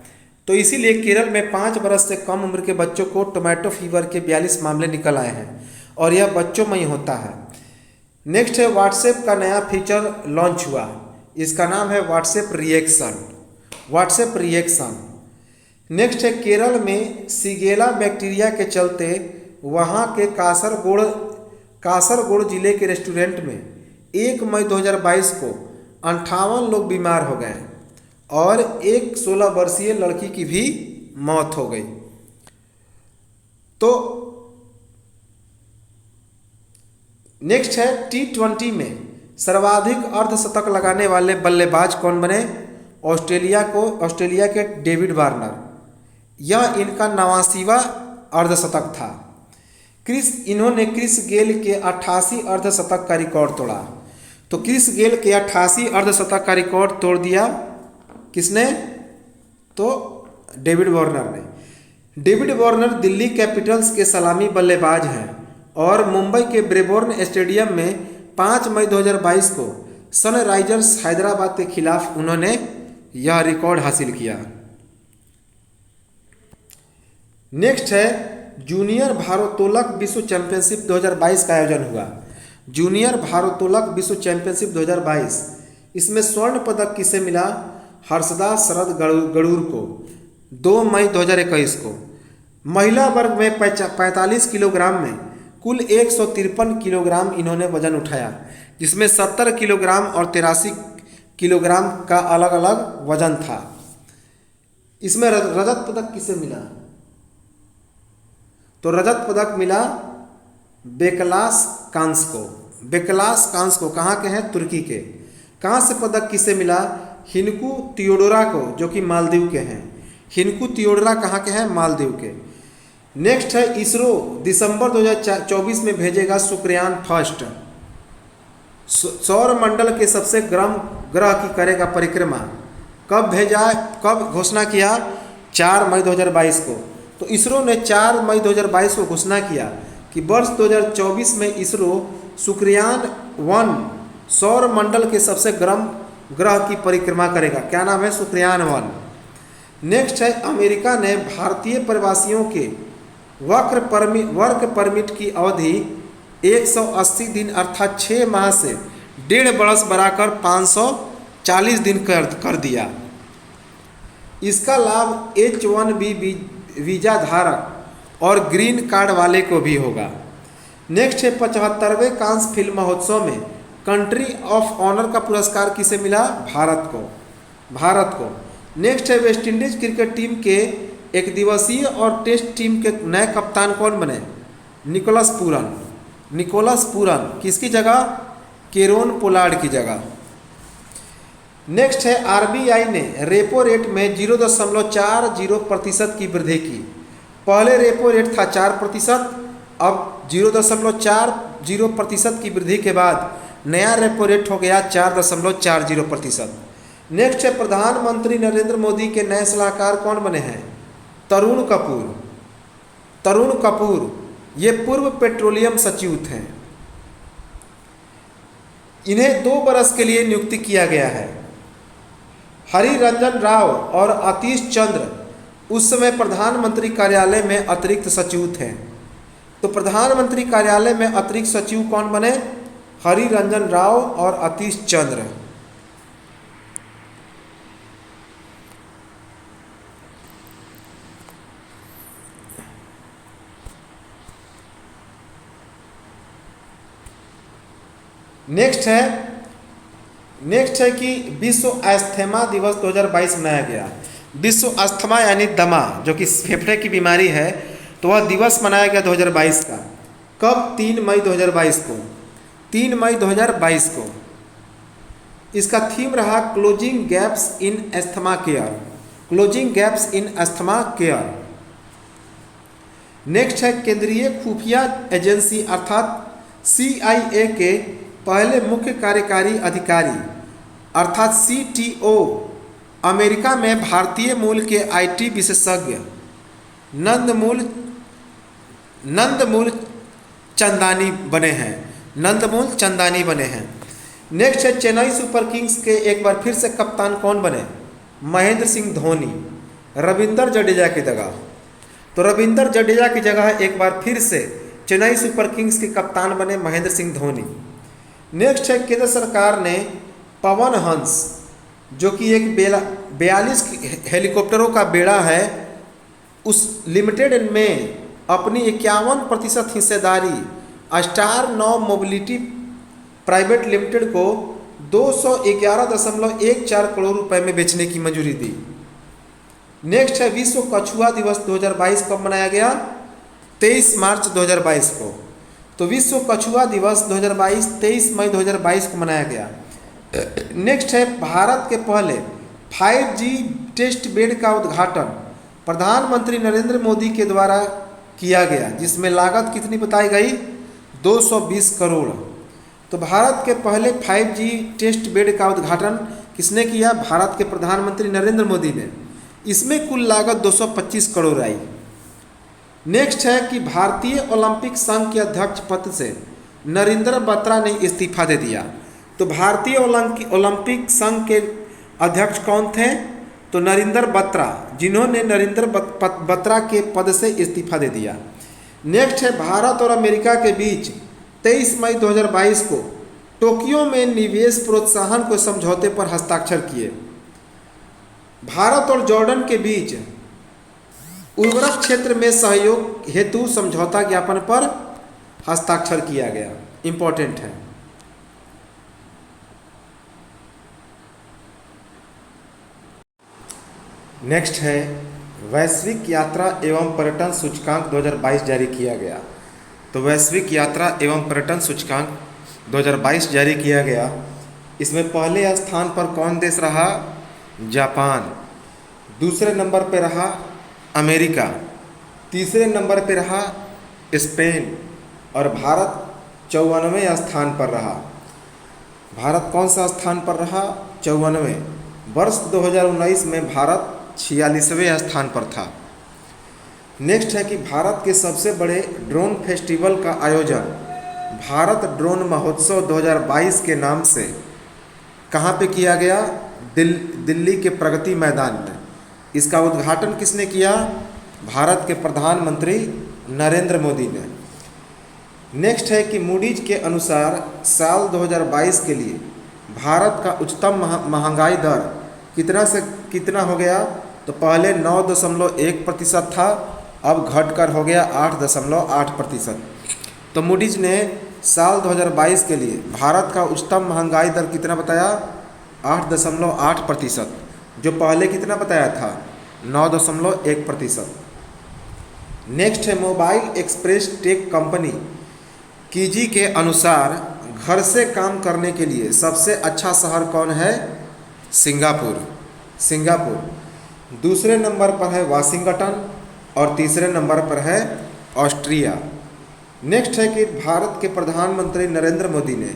तो इसीलिए केरल में 5 वर्ष से कम उम्र के बच्चों को टोमेटो फीवर के 42 मामले निकल आए हैं और यह बच्चों में ही होता है। नेक्स्ट है व्हाट्सएप का नया फीचर लॉन्च हुआ, इसका नाम है व्हाट्सएप रिएक्शन। नेक्स्ट है केरल में सीगेला बैक्टीरिया के चलते वहाँ के कासरगोड जिले के रेस्टोरेंट में 1 मई 2022 को 58 लोग बीमार हो गए और एक 16 वर्षीय लड़की की भी मौत हो गई। तो नेक्स्ट है T20 में सर्वाधिक अर्धशतक लगाने वाले बल्लेबाज कौन बने? ऑस्ट्रेलिया के डेविड वार्नर। यह इनका 89वां अर्धशतक था। इन्होंने क्रिस गेल के 88 अर्धशतक का रिकॉर्ड तोड़ा। तो क्रिस गेल के 88 अर्धशतक का रिकॉर्ड तोड़ दिया किसने? तो डेविड वार्नर ने। डेविड वार्नर दिल्ली कैपिटल्स के सलामी बल्लेबाज हैं और मुंबई के ब्रेबोर्न स्टेडियम में 5 मई 2022 को सनराइजर्स हैदराबाद के खिलाफ उन्होंने यह रिकॉर्ड हासिल किया। नेक्स्ट है जूनियर भारोत्तोलक विश्व चैंपियनशिप 2022 का आयोजन हुआ। जूनियर भारोत्तोलक विश्व चैंपियनशिप 2022, इसमें स्वर्ण पदक किसे मिला? हर्षदास शरद गरुड़ को 2 मई 2021 को। महिला वर्ग में 45 किलोग्राम में कुल 153 किलोग्राम इन्होंने वजन उठाया, जिसमें 70 किलोग्राम और 83 किलोग्राम का अलग अलग वजन था। इसमें रजत पदक किसे मिला? तो रजत पदक मिला बेकलास कांस को। बेकलास कांस को कहाँ के हैं? तुर्की के। कांस्य पदक किसे मिला? हिनकू तियोडोरा को, जो कि मालदीव के हैं। हिनकू तियोडोरा कहाँ के हैं? मालदीव के। नेक्स्ट है इसरो दिसंबर 2024 में भेजेगा शुक्रयान फर्स्ट। सौर मंडल के सबसे गर्म ग्रह की करेगा परिक्रमा। कब भेजा? कब घोषणा किया? 4 मई 2022 को। तो इसरो ने 4 मई 2022 को घोषणा किया कि वर्ष 2024 में इसरो शुक्रयान 1 सौर मंडल के सबसे गर्म ग्रह की परिक्रमा करेगा। क्या नाम है? शुक्रयान 1। नेक्स्ट है अमेरिका ने भारतीय प्रवासियों के वर्क परमिट की अवधि 180 दिन अर्थात 6 माह से 1.5 वर्ष बढ़ाकर 540 दिन कर दिया। इसका लाभ H1B वीजा धारक और ग्रीन कार्ड वाले को भी होगा। नेक्स्ट है 75वें कांस फिल्म महोत्सव में कंट्री ऑफ ऑनर का पुरस्कार किसे मिला? भारत को। नेक्स्ट है वेस्टइंडीज क्रिकेट टीम के एक दिवसीय और टेस्ट टीम के नए कप्तान कौन बने? Nicholas Pooran. किसकी जगह? केरोन पोलार्ड की जगह। नेक्स्ट है RBI ने रेपो रेट में 0.40% की वृद्धि की। पहले रेपो रेट था 4%, अब 0.40% की वृद्धि के बाद नया रेपो रेट हो गया 4.40%। नेक्स्ट है प्रधानमंत्री नरेंद्र मोदी के नए सलाहकार कौन बने हैं? तरुण कपूर। तरुण कपूर ये पूर्व पेट्रोलियम सचिव थे। इन्हें 2 बरस के लिए नियुक्ति किया गया है। हरि रंजन राव और आतिश चंद्र उस समय प्रधानमंत्री कार्यालय में अतिरिक्त सचिव थे। तो प्रधानमंत्री कार्यालय में अतिरिक्त सचिव कौन बने? हरि रंजन राव और आतिश चंद्र। नेक्स्ट है कि विश्व अस्थमा दिवस 2022 मनाया गया। विश्व अस्थमा यानी दमा जो कि फेफड़े की बीमारी है, तो वह दिवस मनाया गया 2022 का। कब? 3 मई 2022 को। 3 मई 2022 को। इसका थीम रहा क्लोजिंग गैप्स इन अस्थमा केयर। क्लोजिंग गैप्स इन अस्थमा केयर। नेक्स्ट है केंद्रीय खुफिया एजेंसी अर्थात CIA के पहले मुख्य कार्यकारी अधिकारी अर्थात CTO अमेरिका में भारतीय मूल के IT विशेषज्ञ नंदमूल चंदानी बने हैं। नंदमूल चंदानी बने हैं। नेक्स्ट है चेन्नई सुपर किंग्स के एक बार फिर से कप्तान कौन बने? महेंद्र सिंह धोनी। रविंद्र जडेजा की जगह। तो रविंद्र जडेजा की जगह एक बार फिर से चेन्नई सुपर किंग्स के कप्तान बने महेंद्र सिंह धोनी। नेक्स्ट है केंद्र सरकार ने पवन हंस जो कि एक 42 हेलीकॉप्टरों का बेड़ा है, उस लिमिटेड में अपनी 51% हिस्सेदारी स्टार नौ मोबिलिटी प्राइवेट लिमिटेड को 211.14 करोड़ रुपए में बेचने की मंजूरी दी। नेक्स्ट है विश्व कछुआ दिवस 2022 कब मनाया गया? 23 मार्च 2022 को। तो विश्व कछुआ दिवस 2022 23 मई 2022 को मनाया गया। नेक्स्ट है भारत के पहले 5G टेस्ट बेड का उद्घाटन प्रधानमंत्री नरेंद्र मोदी के द्वारा किया गया, जिसमें लागत कितनी बताई गई? 220 करोड़। तो भारत के पहले 5G टेस्ट बेड का उद्घाटन किसने किया? भारत के प्रधानमंत्री नरेंद्र मोदी ने। इसमें कुल लागत 225 करोड़ आई। नेक्स्ट है कि भारतीय ओलंपिक संघ के अध्यक्ष पद से नरेंद्र बत्रा ने इस्तीफा दे दिया। तो भारतीय ओलंपिक संघ के अध्यक्ष कौन थे? तो नरेंद्र बत्रा, जिन्होंने नरेंद्र बत्रा के पद से इस्तीफा दे दिया। नेक्स्ट है भारत और अमेरिका के बीच 23 मई 2022 को टोक्यो में निवेश प्रोत्साहन को समझौते पर हस्ताक्षर किए। भारत और जॉर्डन के बीच उर्वरक क्षेत्र में सहयोग हेतु समझौता ज्ञापन पर हस्ताक्षर किया गया। इंपॉर्टेंट है। नेक्स्ट है वैश्विक यात्रा एवं पर्यटन सूचकांक 2022 जारी किया गया। तो वैश्विक यात्रा एवं पर्यटन सूचकांक 2022 जारी किया गया। इसमें पहले स्थान पर कौन देश रहा? जापान। दूसरे नंबर पर रहा अमेरिका। तीसरे नंबर पर रहा स्पेन। और भारत 54वें स्थान पर रहा। भारत कौन सा स्थान पर रहा? 54वें। वर्ष 2019 में भारत 46वें स्थान पर था। नेक्स्ट है कि भारत के सबसे बड़े ड्रोन फेस्टिवल का आयोजन भारत ड्रोन महोत्सव 2022 के नाम से कहाँ पे किया गया? दिल्ली के प्रगति मैदान में। इसका उद्घाटन किसने किया? भारत के प्रधानमंत्री नरेंद्र मोदी ने। नेक्स्ट है कि मूडीज के अनुसार साल 2022 के लिए भारत का उच्चतम महंगाई दर कितना से कितना हो गया? तो पहले 9.1% था, अब घटकर हो गया 8.8%। तो मूडीज ने साल 2022 के लिए भारत का उच्चतम महंगाई दर कितना बताया? 8.8%, जो पहले कितना बताया था? 9.1%। नेक्स्ट है मोबाइल एक्सप्रेस टेक कंपनी कीजी के अनुसार घर से काम करने के लिए सबसे अच्छा शहर कौन है? सिंगापुर। दूसरे नंबर पर है वाशिंगटन और तीसरे नंबर पर है ऑस्ट्रिया। नेक्स्ट है कि भारत के प्रधानमंत्री नरेंद्र मोदी ने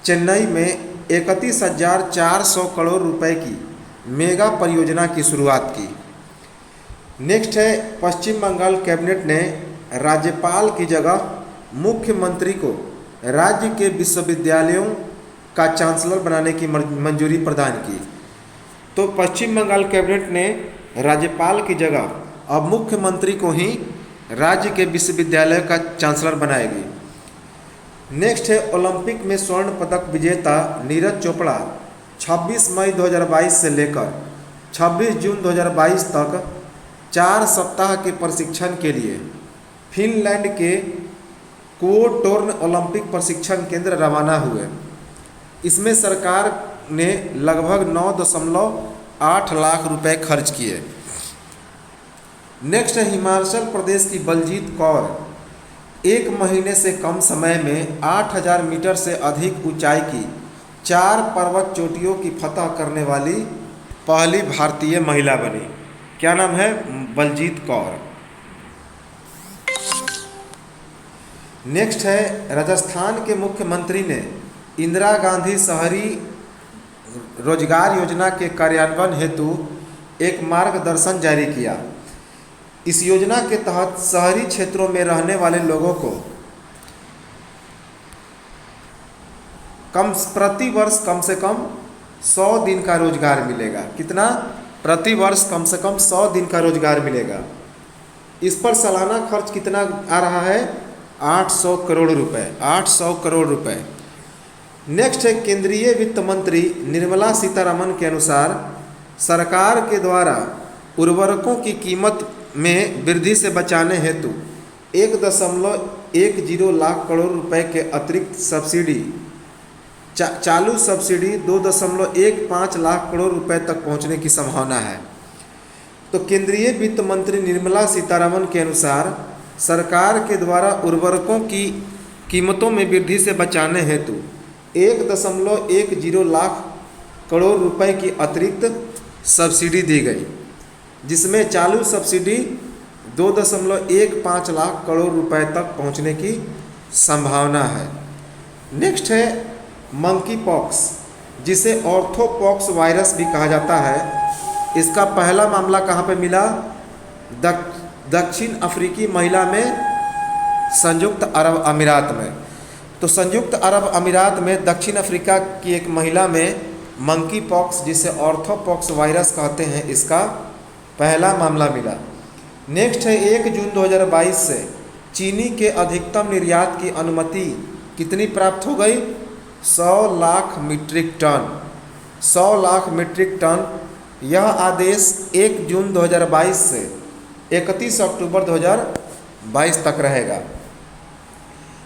चेन्नई में 31,400 करोड़ रुपए की मेगा परियोजना की शुरुआत की। नेक्स्ट है, पश्चिम बंगाल कैबिनेट ने राज्यपाल की जगह मुख्यमंत्री को राज्य के विश्वविद्यालयों का चांसलर बनाने की मंजूरी प्रदान की। तो पश्चिम बंगाल कैबिनेट ने राज्यपाल की जगह अब मुख्यमंत्री को ही राज्य के विश्वविद्यालय का चांसलर बनाएगी। नेक्स्ट है, ओलंपिक में स्वर्ण पदक विजेता नीरज चोपड़ा 26 मई 2022 से लेकर 26 जून 2022 तक 4 सप्ताह के प्रशिक्षण के लिए फिनलैंड के कोटोर्न ओलंपिक प्रशिक्षण केंद्र रवाना हुए। इसमें सरकार ने लगभग 9.8 लाख रुपए खर्च किए। नेक्स्ट है, हिमाचल प्रदेश की बलजीत कौर 1 महीने से कम समय में 8,000 मीटर से अधिक ऊंचाई की 4 पर्वत चोटियों की फतह करने वाली पहली भारतीय महिला बनी। क्या नाम है? बलजीत कौर। नेक्स्ट है, राजस्थान के मुख्यमंत्री ने इंदिरा गांधी शहरी रोजगार योजना के कार्यान्वयन हेतु एक मार्गदर्शन जारी किया। इस योजना के तहत शहरी क्षेत्रों में रहने वाले लोगों को प्रति वर्ष कम से कम 100 दिन का रोजगार मिलेगा। कितना? प्रति वर्ष कम से कम 100 दिन का रोजगार मिलेगा। इस पर सालाना खर्च कितना आ रहा है? 800 करोड़ रुपए। 800 करोड़ रुपए। नेक्स्ट है, केंद्रीय वित्त मंत्री निर्मला सीतारमण के अनुसार सरकार के द्वारा उर्वरकों की कीमत में वृद्धि से बचाने हेतु 1.10 लाख करोड़ रुपए के अतिरिक्त सब्सिडी चालू सब्सिडी 2.15 लाख करोड़ रुपए तक पहुंचने की संभावना है। तो केंद्रीय वित्त मंत्री निर्मला सीतारमण के अनुसार सरकार के द्वारा उर्वरकों की कीमतों में वृद्धि से बचाने हेतु 1.10 लाख करोड़ रुपए की अतिरिक्त सब्सिडी दी गई, जिसमें चालू सब्सिडी 2.15 लाख करोड़ रुपए तक पहुंचने की संभावना है। नेक्स्ट है, मंकी पॉक्स, जिसे ऑर्थोपॉक्स वायरस भी कहा जाता है। इसका पहला मामला कहाँ पे मिला? दक्षिण अफ्रीकी महिला में संयुक्त अरब अमीरात में। तो संयुक्त अरब अमीरात में दक्षिण अफ्रीका की एक महिला में मंकी पॉक्स, जिसे ऑर्थोपॉक्स वायरस कहते हैं, इसका पहला मामला मिला। नेक्स्ट है, 1 जून 2022 से चीनी के अधिकतम निर्यात की अनुमति कितनी प्राप्त हो गई? 100 lakh metric tonne. 100 lakh metric tonne. यह आदेश 1 जून 2022 से 31 अक्टूबर 2022 तक रहेगा।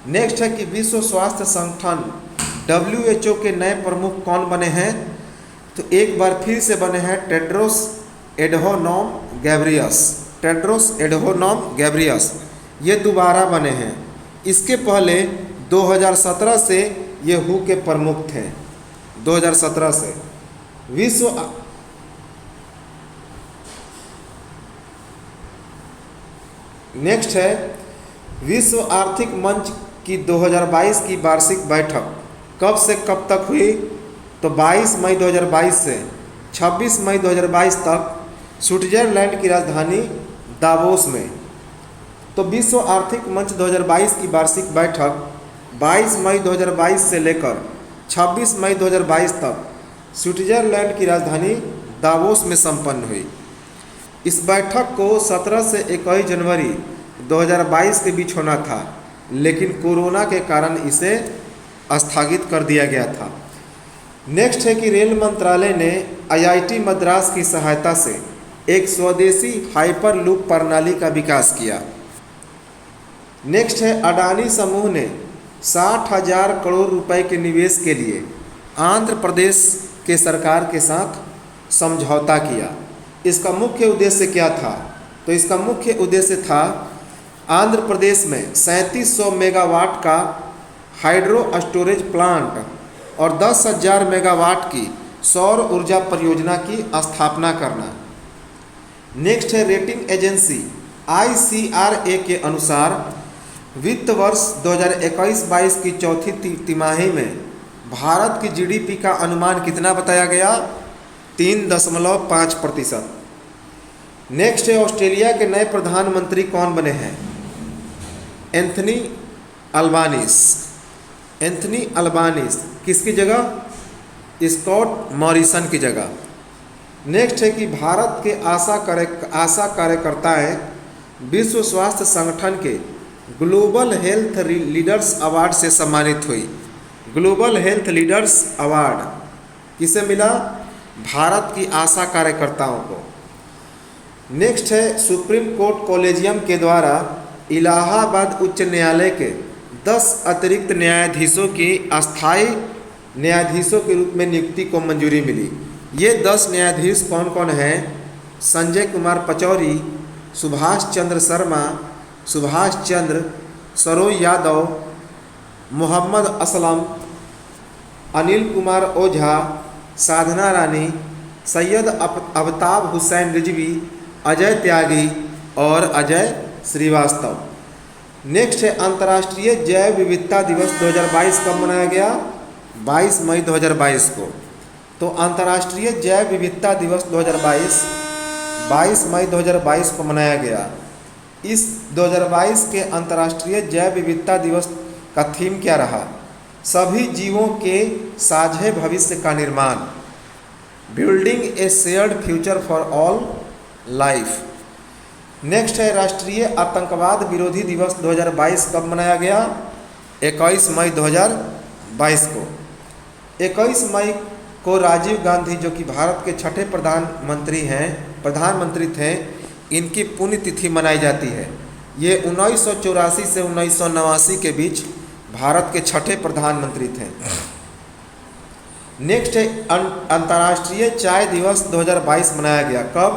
नेक्स्ट है कि विश्व स्वास्थ्य संगठन WHO के नए प्रमुख कौन बने हैं? तो एक बार फिर से बने हैं टेड्रोस एडहोनॉम गैब्रियस। टेड्रोस एडहोनॉम गैब्रियस ये दोबारा बने हैं। इसके पहले 2017 से ये WHO के प्रमुख थे। 2017 से नेक्स्ट है, विश्व आर्थिक मंच की 2022 की वार्षिक बैठक कब से कब तक हुई? तो 22 मई 2022 से 26 मई 2022 तक स्विट्जरलैंड की राजधानी दावोस में। तो विश्व आर्थिक मंच 2022 की वार्षिक बैठक 22 मई 2022 से लेकर 26 मई 2022 तक स्विट्जरलैंड की राजधानी दावोस में संपन्न हुई। इस बैठक को 17 से 21 जनवरी 2022 के बीच होना था, लेकिन कोरोना के कारण इसे स्थगित कर दिया गया था। नेक्स्ट है कि रेल मंत्रालय ने IIT मद्रास की सहायता से एक स्वदेशी हाइपरलूप प्रणाली का विकास किया। नेक्स्ट है, अडानी समूह ने 60,000 करोड़ रुपए के निवेश के लिए आंध्र प्रदेश के सरकार के साथ समझौता किया। इसका मुख्य उद्देश्य क्या था? तो इसका मुख्य उद्देश्य था आंध्र प्रदेश में 3700 मेगावाट का हाइड्रो स्टोरेज प्लांट और 10,000 मेगावाट की सौर ऊर्जा परियोजना की स्थापना करना। नेक्स्ट है, रेटिंग एजेंसी ICRA के अनुसार वित्त वर्ष 2021-22 की चौथी तिमाही में भारत की जीडीपी का अनुमान कितना बताया गया? 3.5%। नेक्स्ट है, ऑस्ट्रेलिया के नए प्रधानमंत्री कौन बने हैं? Anthony Albanese. एंथनी अल्बानीस किसकी जगह? स्कॉट मॉरिसन की जगह। नेक्स्ट है कि भारत के आशा कार्यकर्ताएं विश्व स्वास्थ्य संगठन के ग्लोबल हेल्थ लीडर्स अवार्ड से सम्मानित हुई। ग्लोबल हेल्थ लीडर्स अवार्ड किसे मिला? भारत की आशा कार्यकर्ताओं को। नेक्स्ट है, सुप्रीम कोर्ट कॉलेजियम के द्वारा इलाहाबाद उच्च न्यायालय के 10 अतिरिक्त न्यायाधीशों की अस्थायी न्यायाधीशों के रूप में नियुक्ति को मंजूरी मिली। ये 10 न्यायाधीश कौन कौन हैं? संजय कुमार पचौरी, सुभाष चंद्र शर्मा, सुभाष चंद्र, सरोज यादव, मोहम्मद असलम, अनिल कुमार ओझा, साधना रानी, सैयद अब्ताब हुसैन रिजवी, अजय त्यागी और अजय श्रीवास्तव। नेक्स्ट है, अंतर्राष्ट्रीय जैव विविधता दिवस 2022 कब मनाया गया? 22 मई 2022 को। तो अंतर्राष्ट्रीय जैव विविधता दिवस 2022 22 मई 2022 को मनाया गया। इस 2022 के अंतर्राष्ट्रीय जैव विविधता दिवस का थीम क्या रहा? सभी जीवों के साझे भविष्य का निर्माण, building A shared future for all life. Next है, राष्ट्रीय आतंकवाद विरोधी दिवस 2022 कब मनाया गया? 21 मई 2022 को। 21 मई को राजीव गांधी, जो कि भारत के छठे प्रधानमंत्री थे, इनकी पुण्यतिथि मनाई जाती है। ये 1984 से 1989 के बीच भारत के छठे प्रधानमंत्री थे। नेक्स्ट है, अंतर्राष्ट्रीय चाय दिवस 2022 मनाया गया। कब?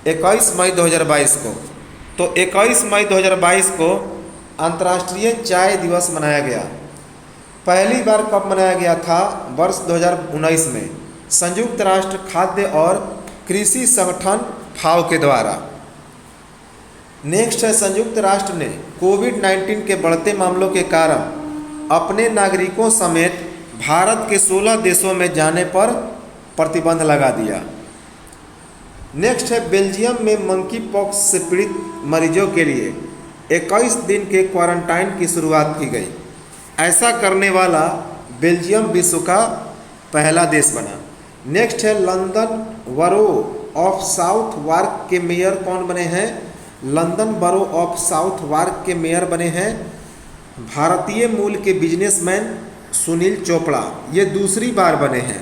21 मई 2022 को। तो 21 मई 2022 को अंतर्राष्ट्रीय चाय दिवस मनाया गया। पहली बार कब मनाया गया था? वर्ष 2019 में संयुक्त राष्ट्र खाद्य और कृषि संगठन फाओ के द्वारा। नेक्स्ट है, संयुक्त राष्ट्र ने कोविड-19 के बढ़ते मामलों के कारण अपने नागरिकों समेत भारत के 16 देशों में जाने पर प्रतिबंध लगा दिया। नेक्स्ट है, बेल्जियम में मंकी पॉक्स से पीड़ित मरीजों के लिए 21 दिन के क्वारंटाइन की शुरुआत की गई। ऐसा करने वाला बेल्जियम विश्व का पहला देश बना। नेक्स्ट है, लंदन बरो ऑफ साउथ वार्क के मेयर कौन बने हैं? लंदन बरो ऑफ साउथ वार्क के मेयर बने हैं भारतीय मूल के बिजनेसमैन सुनील चोपड़ा। ये दूसरी बार बने हैं।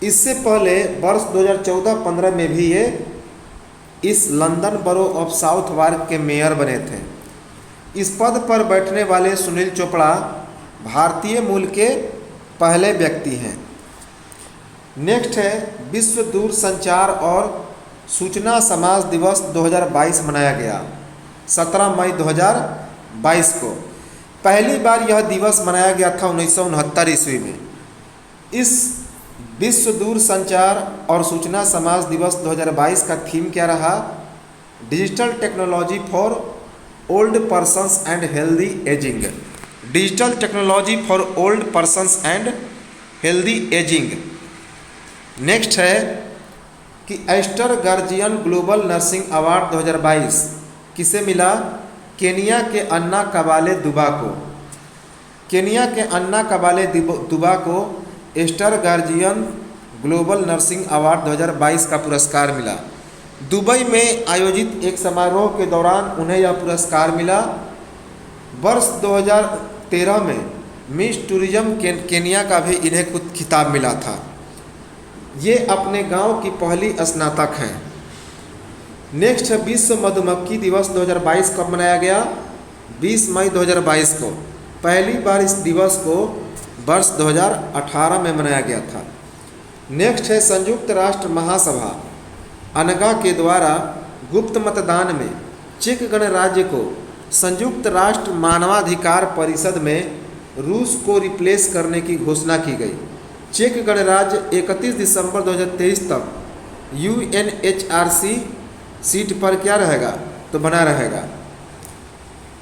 इससे पहले वर्ष 2014-15 में भी ये इस लंदन बरो ऑफ साउथ वार्क के मेयर बने थे। इस पद पर बैठने वाले सुनील चोपड़ा भारतीय मूल के पहले व्यक्ति हैं। नेक्स्ट है, विश्व दूरसंचार और सूचना समाज दिवस 2022 मनाया गया 17 मई 2022 को। पहली बार यह दिवस मनाया गया था 1969 ईस्वी में। इस विश्व दूरसंचार और सूचना समाज दिवस 2022 का थीम क्या रहा? Digital technology for old persons and healthy ageing. Digital technology for old persons and healthy ageing. Next है कि Aster guardian global nursing award 2022 किसे मिला? केनिया के अन्ना कबाले दुबा को। केनिया के अन्ना कबाले दुबा को Aster guardian global nursing award 2022 का पुरस्कार मिला। दुबई में आयोजित एक समारोह के दौरान उन्हें यह पुरस्कार मिला। वर्ष 2013 में मिस टूरिज्म केनिया का भी इन्हें कुछ खिताब मिला था। ये अपने गांव की पहली स्नातक हैं। नेक्स्ट है, विश्व मधुमक्खी दिवस 2022 कब मनाया गया? 20 मई 2022 को। पहली बार इस दिवस को वर्ष 2018 में मनाया गया था। नेक्स्ट है, संयुक्त राष्ट्र महासभा अनगा के द्वारा गुप्त मतदान में चेक गणराज्य को संयुक्त राष्ट्र मानवाधिकार परिषद में रूस को रिप्लेस करने की घोषणा की गई। चेक गणराज्य 31 दिसंबर 2023 तक UNHRC सीट पर क्या रहेगा? तो बना रहेगा।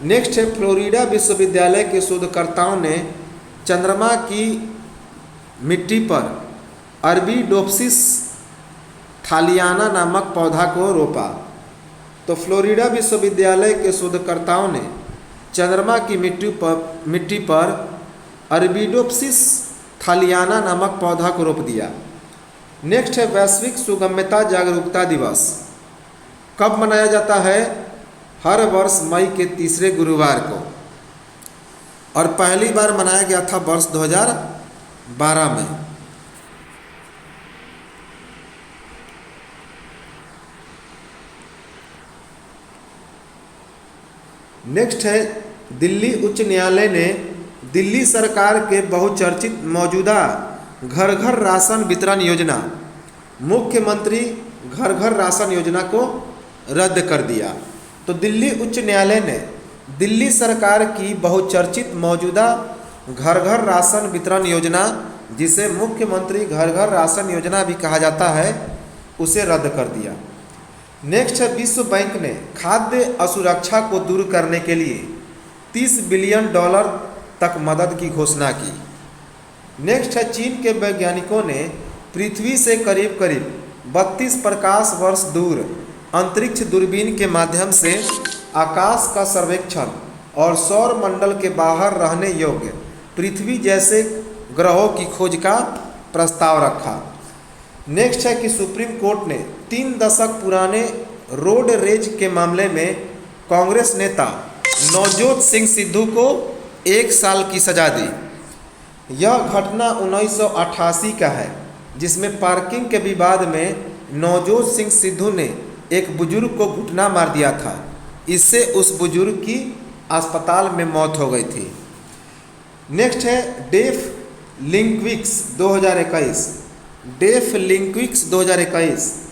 नेक्स्ट है, फ्लोरिडा विश्वविद्यालय के शोधकर्ताओं ने चंद्रमा की मिट्टी पर अरबिडोप्सिस थालियाना नामक पौधा को रोपा। तो फ्लोरिडा विश्वविद्यालय के शोधकर्ताओं ने चंद्रमा की मिट्टी पर अरबिडोप्सिस थालियाना नामक पौधा को रोप दिया। नेक्स्ट है वैश्विक सुगम्यता जागरूकता दिवस। कब मनाया जाता है? हर वर्ष मई के तीसरे गुरुवार को, और पहली बार मनाया गया था वर्ष 2012 में। नेक्स्ट है दिल्ली उच्च न्यायालय ने दिल्ली सरकार के बहुचर्चित मौजूदा घर घर राशन वितरण योजना, मुख्यमंत्री घर घर राशन योजना को रद्द कर दिया। तो दिल्ली उच्च न्यायालय ने दिल्ली सरकार की बहुचर्चित मौजूदा घर घर राशन वितरण योजना, जिसे मुख्यमंत्री घर घर राशन योजना भी कहा जाता है, उसे रद्द कर दिया। नेक्स्ट है विश्व बैंक ने खाद्य असुरक्षा को दूर करने के लिए $30 बिलियन तक मदद की घोषणा की। नेक्स्ट है चीन के वैज्ञानिकों ने पृथ्वी से करीब करीब 32 प्रकाश वर्ष दूर अंतरिक्ष दूरबीन के माध्यम से आकाश का सर्वेक्षण और सौर मंडल के बाहर रहने योग्य पृथ्वी जैसे ग्रहों की खोज का प्रस्ताव रखा। नेक्स्ट है कि सुप्रीम कोर्ट ने 3 दशक पुराने रोड रेज के मामले में कांग्रेस नेता नवजोत सिंह सिद्धू को 1 साल की सजा दी। यह घटना 1988 का है, जिसमें पार्किंग के विवाद में नवजोत सिंह सिद्धू ने एक बुजुर्ग को घुटना मार दिया था। इससे उस बुजुर्ग की अस्पताल में मौत हो गई थी। नेक्स्ट है डेफ लिंक्विक्स 2021। डेफ लिंक्विक्स 2021,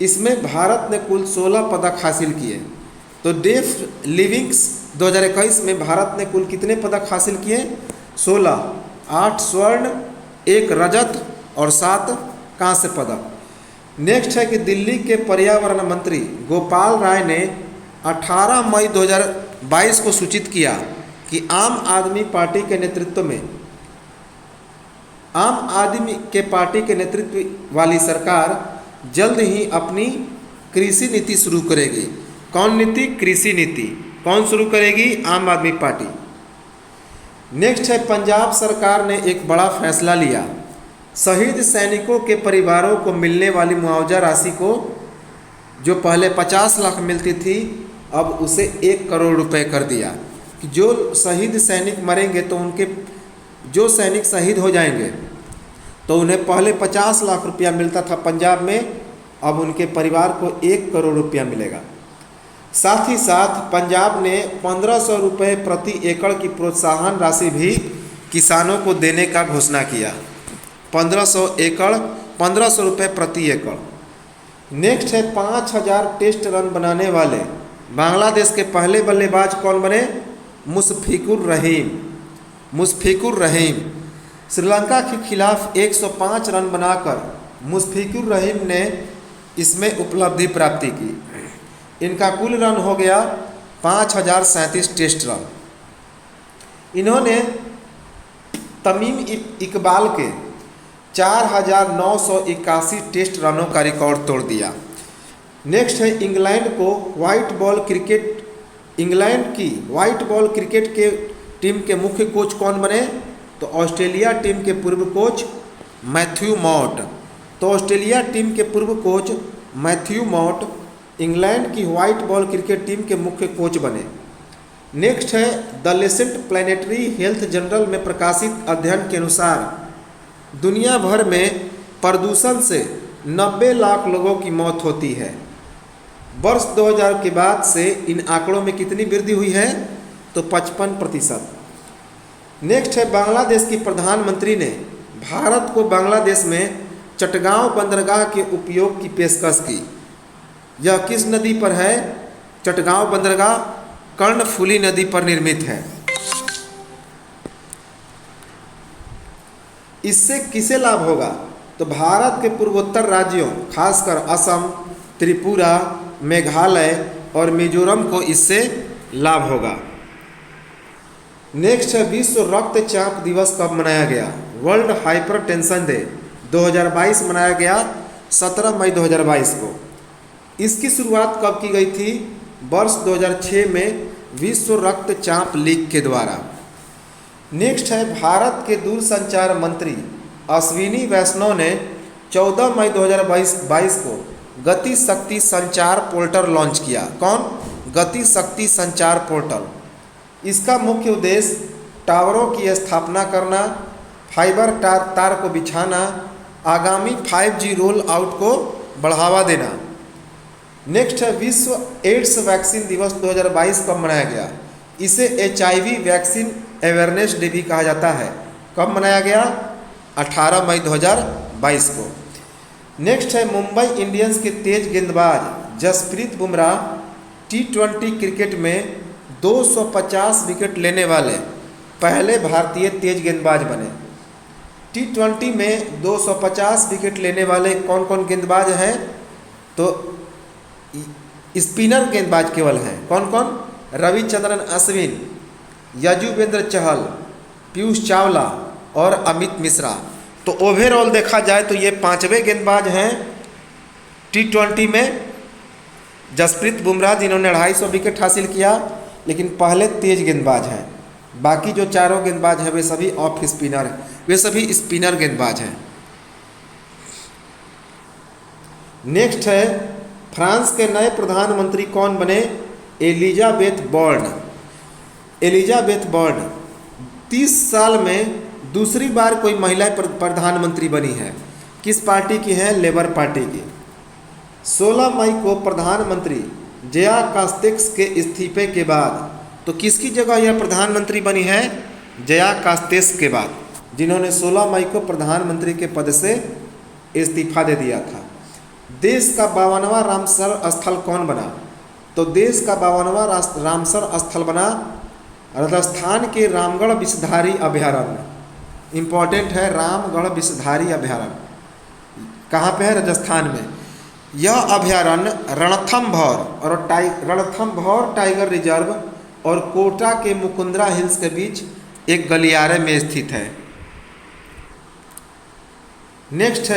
इसमें भारत ने कुल 16 पदक हासिल किए। तो डेफ लिंक्विक्स 2021 में भारत ने कुल कितने पदक हासिल किए? 16, 8 स्वर्ण, 1 रजत और 7 कांस्य पदक। नेक्स्ट है कि दिल्ली के पर्यावरण मंत्री गोपाल राय ने 18 मई 2022 को सूचित किया कि आम आदमी पार्टी के नेतृत्व वाली सरकार जल्द ही अपनी कृषि नीति शुरू करेगी। कौन नीति? कृषि नीति। कौन शुरू करेगी? आम आदमी पार्टी। नेक्स्ट है पंजाब सरकार ने एक बड़ा फैसला लिया। शहीद सैनिकों के परिवारों को मिलने वाली मुआवजा राशि को, जो पहले 50 लाख मिलती थी, अब उसे 1 करोड़ रुपए कर दिया। कि जो शहीद सैनिक मरेंगे तो उनके जो सैनिक शहीद हो जाएंगे तो उन्हें पहले 50 लाख रुपया मिलता था पंजाब में, अब उनके परिवार को 1 करोड़ रुपया मिलेगा। साथ ही साथ पंजाब ने 1500 रुपये प्रति एकड़ की प्रोत्साहन राशि भी किसानों को देने का घोषणा किया। 1500 रुपये प्रति एकड़। नेक्स्ट है 5000 टेस्ट रन बनाने वाले बांग्लादेश के पहले बल्लेबाज कौन बने? मुशफिकुर रहीम। श्रीलंका के खिलाफ 105 रन बनाकर मुशफिकुर रहीम ने इसमें उपलब्धि प्राप्ति की। इनका कुल रन हो गया 5037 टेस्ट रन। इन्होंने तमीम इकबाल के 4981 टेस्ट रनों का रिकॉर्ड तोड़ दिया। नेक्स्ट है इंग्लैंड की व्हाइट बॉल क्रिकेट के टीम के मुख्य कोच कौन बने? तो ऑस्ट्रेलिया टीम के पूर्व कोच मैथ्यू मॉट। तो ऑस्ट्रेलिया टीम के पूर्व कोच मैथ्यू मॉट इंग्लैंड की व्हाइट बॉल क्रिकेट टीम के मुख्य कोच बने। नेक्स्ट है the Lancet planetary health journal में प्रकाशित अध्ययन के अनुसार दुनिया भर में प्रदूषण से 90 लाख लोगों की मौत होती है। वर्ष 2000 के बाद से इन आंकड़ों में कितनी वृद्धि हुई है? तो 55%। नेक्स्ट है बांग्लादेश की प्रधानमंत्री ने भारत को बांग्लादेश में चटगांव बंदरगाह के उपयोग की पेशकश की। यह किस नदी पर है? चटगांव बंदरगाह कर्णफुली नदी पर निर्मित है। इससे किसे लाभ होगा? तो भारत के पूर्वोत्तर राज्यों खासकर असम, त्रिपुरा, मेघालय और मिजोरम को इससे लाभ होगा। नेक्स्ट है विश्व रक्तचाप दिवस कब मनाया गया? वर्ल्ड हाइपरटेंशन डे 2022 मनाया गया 17 मई 2022 को। इसकी शुरुआत कब की गई थी? वर्ष 2006 में विश्व रक्तचाप लीग के द्वारा। नेक्स्ट है भारत के दूरसंचार मंत्री अश्विनी वैष्णव ने 14 मई 2022 को गति शक्ति संचार पोर्टल लॉन्च किया। कौन? गति शक्ति संचार पोर्टल। इसका मुख्य उद्देश्य टावरों की स्थापना करना, फाइबर तार को बिछाना, आगामी 5G रोल आउट को बढ़ावा देना। नेक्स्ट है विश्व एड्स वैक्सीन दिवस 2022 कब मनाया गया? इसे HIV वैक्सीन अवेयरनेस डे भी कहा जाता है। कब मनाया गया? 18 मई 2022 को। नेक्स्ट है मुंबई इंडियंस के तेज गेंदबाज जसप्रीत बुमराह T20 क्रिकेट में 250 विकेट लेने वाले पहले भारतीय तेज गेंदबाज बने। T20 में 250 विकेट लेने वाले कौन कौन गेंदबाज हैं? तो स्पिनर गेंदबाज केवल हैं। कौन कौन? रविचंद्रन अश्विन, यजुवेंद्र चहल, पीयूष चावला और अमित मिश्रा। तो ओवरऑल देखा जाए तो ये पांचवें गेंदबाज हैं T20 में। जसप्रीत बुमराह जिन्होंने 250 विकेट हासिल किया, लेकिन पहले तेज गेंदबाज हैं। बाकी जो चारों गेंदबाज हैं वे सभी ऑफ स्पिनर हैं, वे सभी स्पिनर गेंदबाज हैं। नेक्स्ट है फ्रांस के नए प्रधानमंत्री कौन बने? Elizabeth born. एलिजाबेथ बॉर्न 30 साल में दूसरी बार कोई महिला प्रधानमंत्री बनी है। किस पार्टी की है? लेबर पार्टी की। 16 मई को प्रधानमंत्री जया कास्तेक्स के इस्तीफे के बाद, तो किसकी जगह यह प्रधानमंत्री बनी है? जया कास्तेक्स के बाद, जिन्होंने 16 मई को प्रधानमंत्री के पद से इस्तीफा दे दिया था। देश का 52वां रामसर स्थल कौन बना? तो देश का 52वां रामसर स्थल बना राजस्थान के रामगढ़ विषधारी अभयारण्य। इम्पॉर्टेंट है, रामगढ़ विषधारी अभयारण्य कहाँ पे है? राजस्थान में। यह अभयारण्य रणथंभौर टाइगर रिजर्व और कोटा के मुकुंदरा हिल्स के बीच एक गलियारे में स्थित है। नेक्स्ट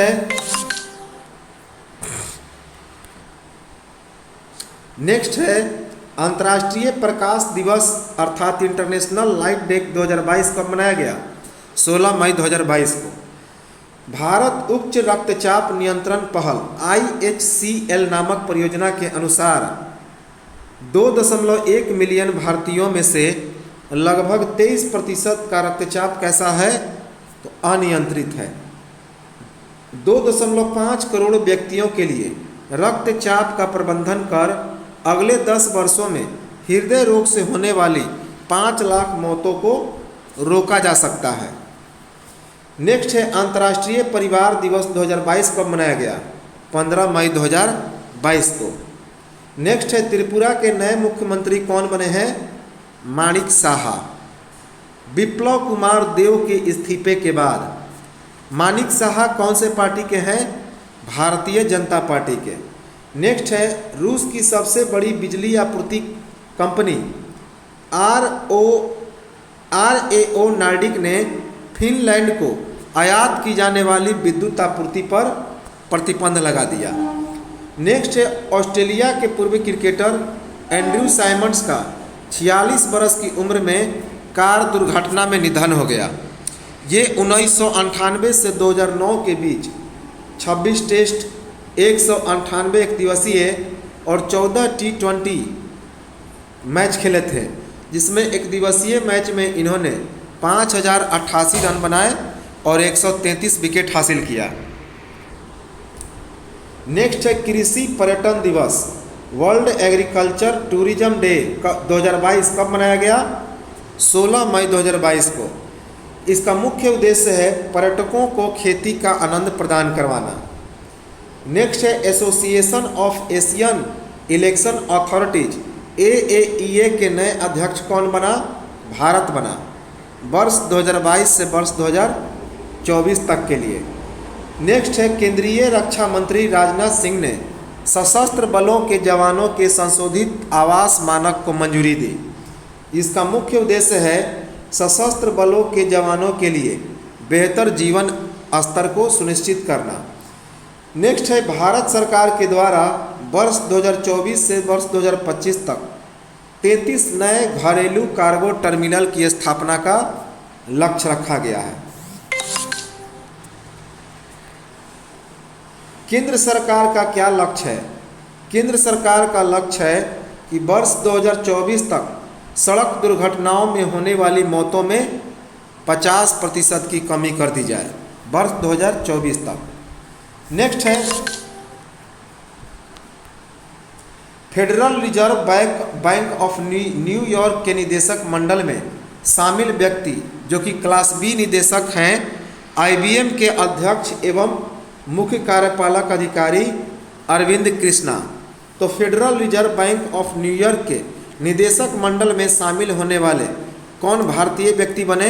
है अंतर्राष्ट्रीय प्रकाश दिवस अर्थात इंटरनेशनल लाइट डे 2022 कब मनाया गया? 16 मई 2022 को। भारत उच्च रक्तचाप नियंत्रण पहल IHCL नामक परियोजना के अनुसार 2.1 मिलियन भारतीयों में से लगभग 23% का रक्तचाप कैसा है? तो अनियंत्रित है। 2.5 करोड़ व्यक्तियों के लिए रक्तचाप का प्रबंधन कर अगले 10 वर्षों में हृदय रोग से होने वाली 5 लाख मौतों को रोका जा सकता है। नेक्स्ट है अंतर्राष्ट्रीय परिवार दिवस 2022 कब मनाया गया? 15 मई 2022 को। नेक्स्ट है त्रिपुरा के नए मुख्यमंत्री कौन बने हैं? माणिक साहा। विप्लव कुमार देव के इस्तीफे के बाद माणिक साहा कौन से पार्टी के हैं? भारतीय जनता पार्टी के। नेक्स्ट है रूस की सबसे बड़ी बिजली आपूर्ति कंपनी RAO नॉर्डिक ने फिनलैंड को आयात की जाने वाली विद्युत आपूर्ति पर प्रतिबंध लगा दिया। नेक्स्ट है ऑस्ट्रेलिया के पूर्व क्रिकेटर एंड्रयू साइमंड्स का 46 बरस की उम्र में कार दुर्घटना में निधन हो गया। ये 1998 से 2009 के बीच 26 टेस्ट, 198 एक दिवसीय और 14 T20 मैच खेले थे, जिसमें एक दिवसीय मैच में इन्होंने 5088 रन बनाए और 133 विकेट हासिल किया। नेक्स्ट है कृषि पर्यटन दिवस वर्ल्ड एग्रीकल्चर टूरिज्म डे 2022 कब मनाया गया? 16 मई 2022 को। इसका मुख्य उद्देश्य है पर्यटकों को खेती का आनंद प्रदान करवाना। नेक्स्ट है association of Asian election authorities AAEA के नए अध्यक्ष कौन बना? भारत बना, वर्ष 2022 से वर्ष 2024 तक के लिए। नेक्स्ट है केंद्रीय रक्षा मंत्री राजनाथ सिंह ने सशस्त्र बलों के जवानों के संशोधित आवास मानक को मंजूरी दी। इसका मुख्य उद्देश्य है सशस्त्र बलों के जवानों के लिए बेहतर जीवन स्तर को सुनिश्चित करना। नेक्स्ट है भारत सरकार के द्वारा वर्ष 2024 से वर्ष 2025 तक 33 नए घरेलू कार्गो टर्मिनल की स्थापना का लक्ष्य रखा गया है। केंद्र सरकार का क्या लक्ष्य है? केंद्र सरकार का लक्ष्य है कि वर्ष 2024 तक सड़क दुर्घटनाओं में होने वाली मौतों में 50% की कमी कर दी जाए वर्ष 2024 तक। नेक्स्ट है federal reserve bank of New York के निदेशक मंडल में शामिल व्यक्ति जो कि क्लास बी निदेशक हैं, आईबीएम के अध्यक्ष एवं मुख्य कार्यपालक अधिकारी अरविंद कृष्णा। तो federal reserve bank of New York के निदेशक मंडल में शामिल होने वाले कौन भारतीय व्यक्ति बने?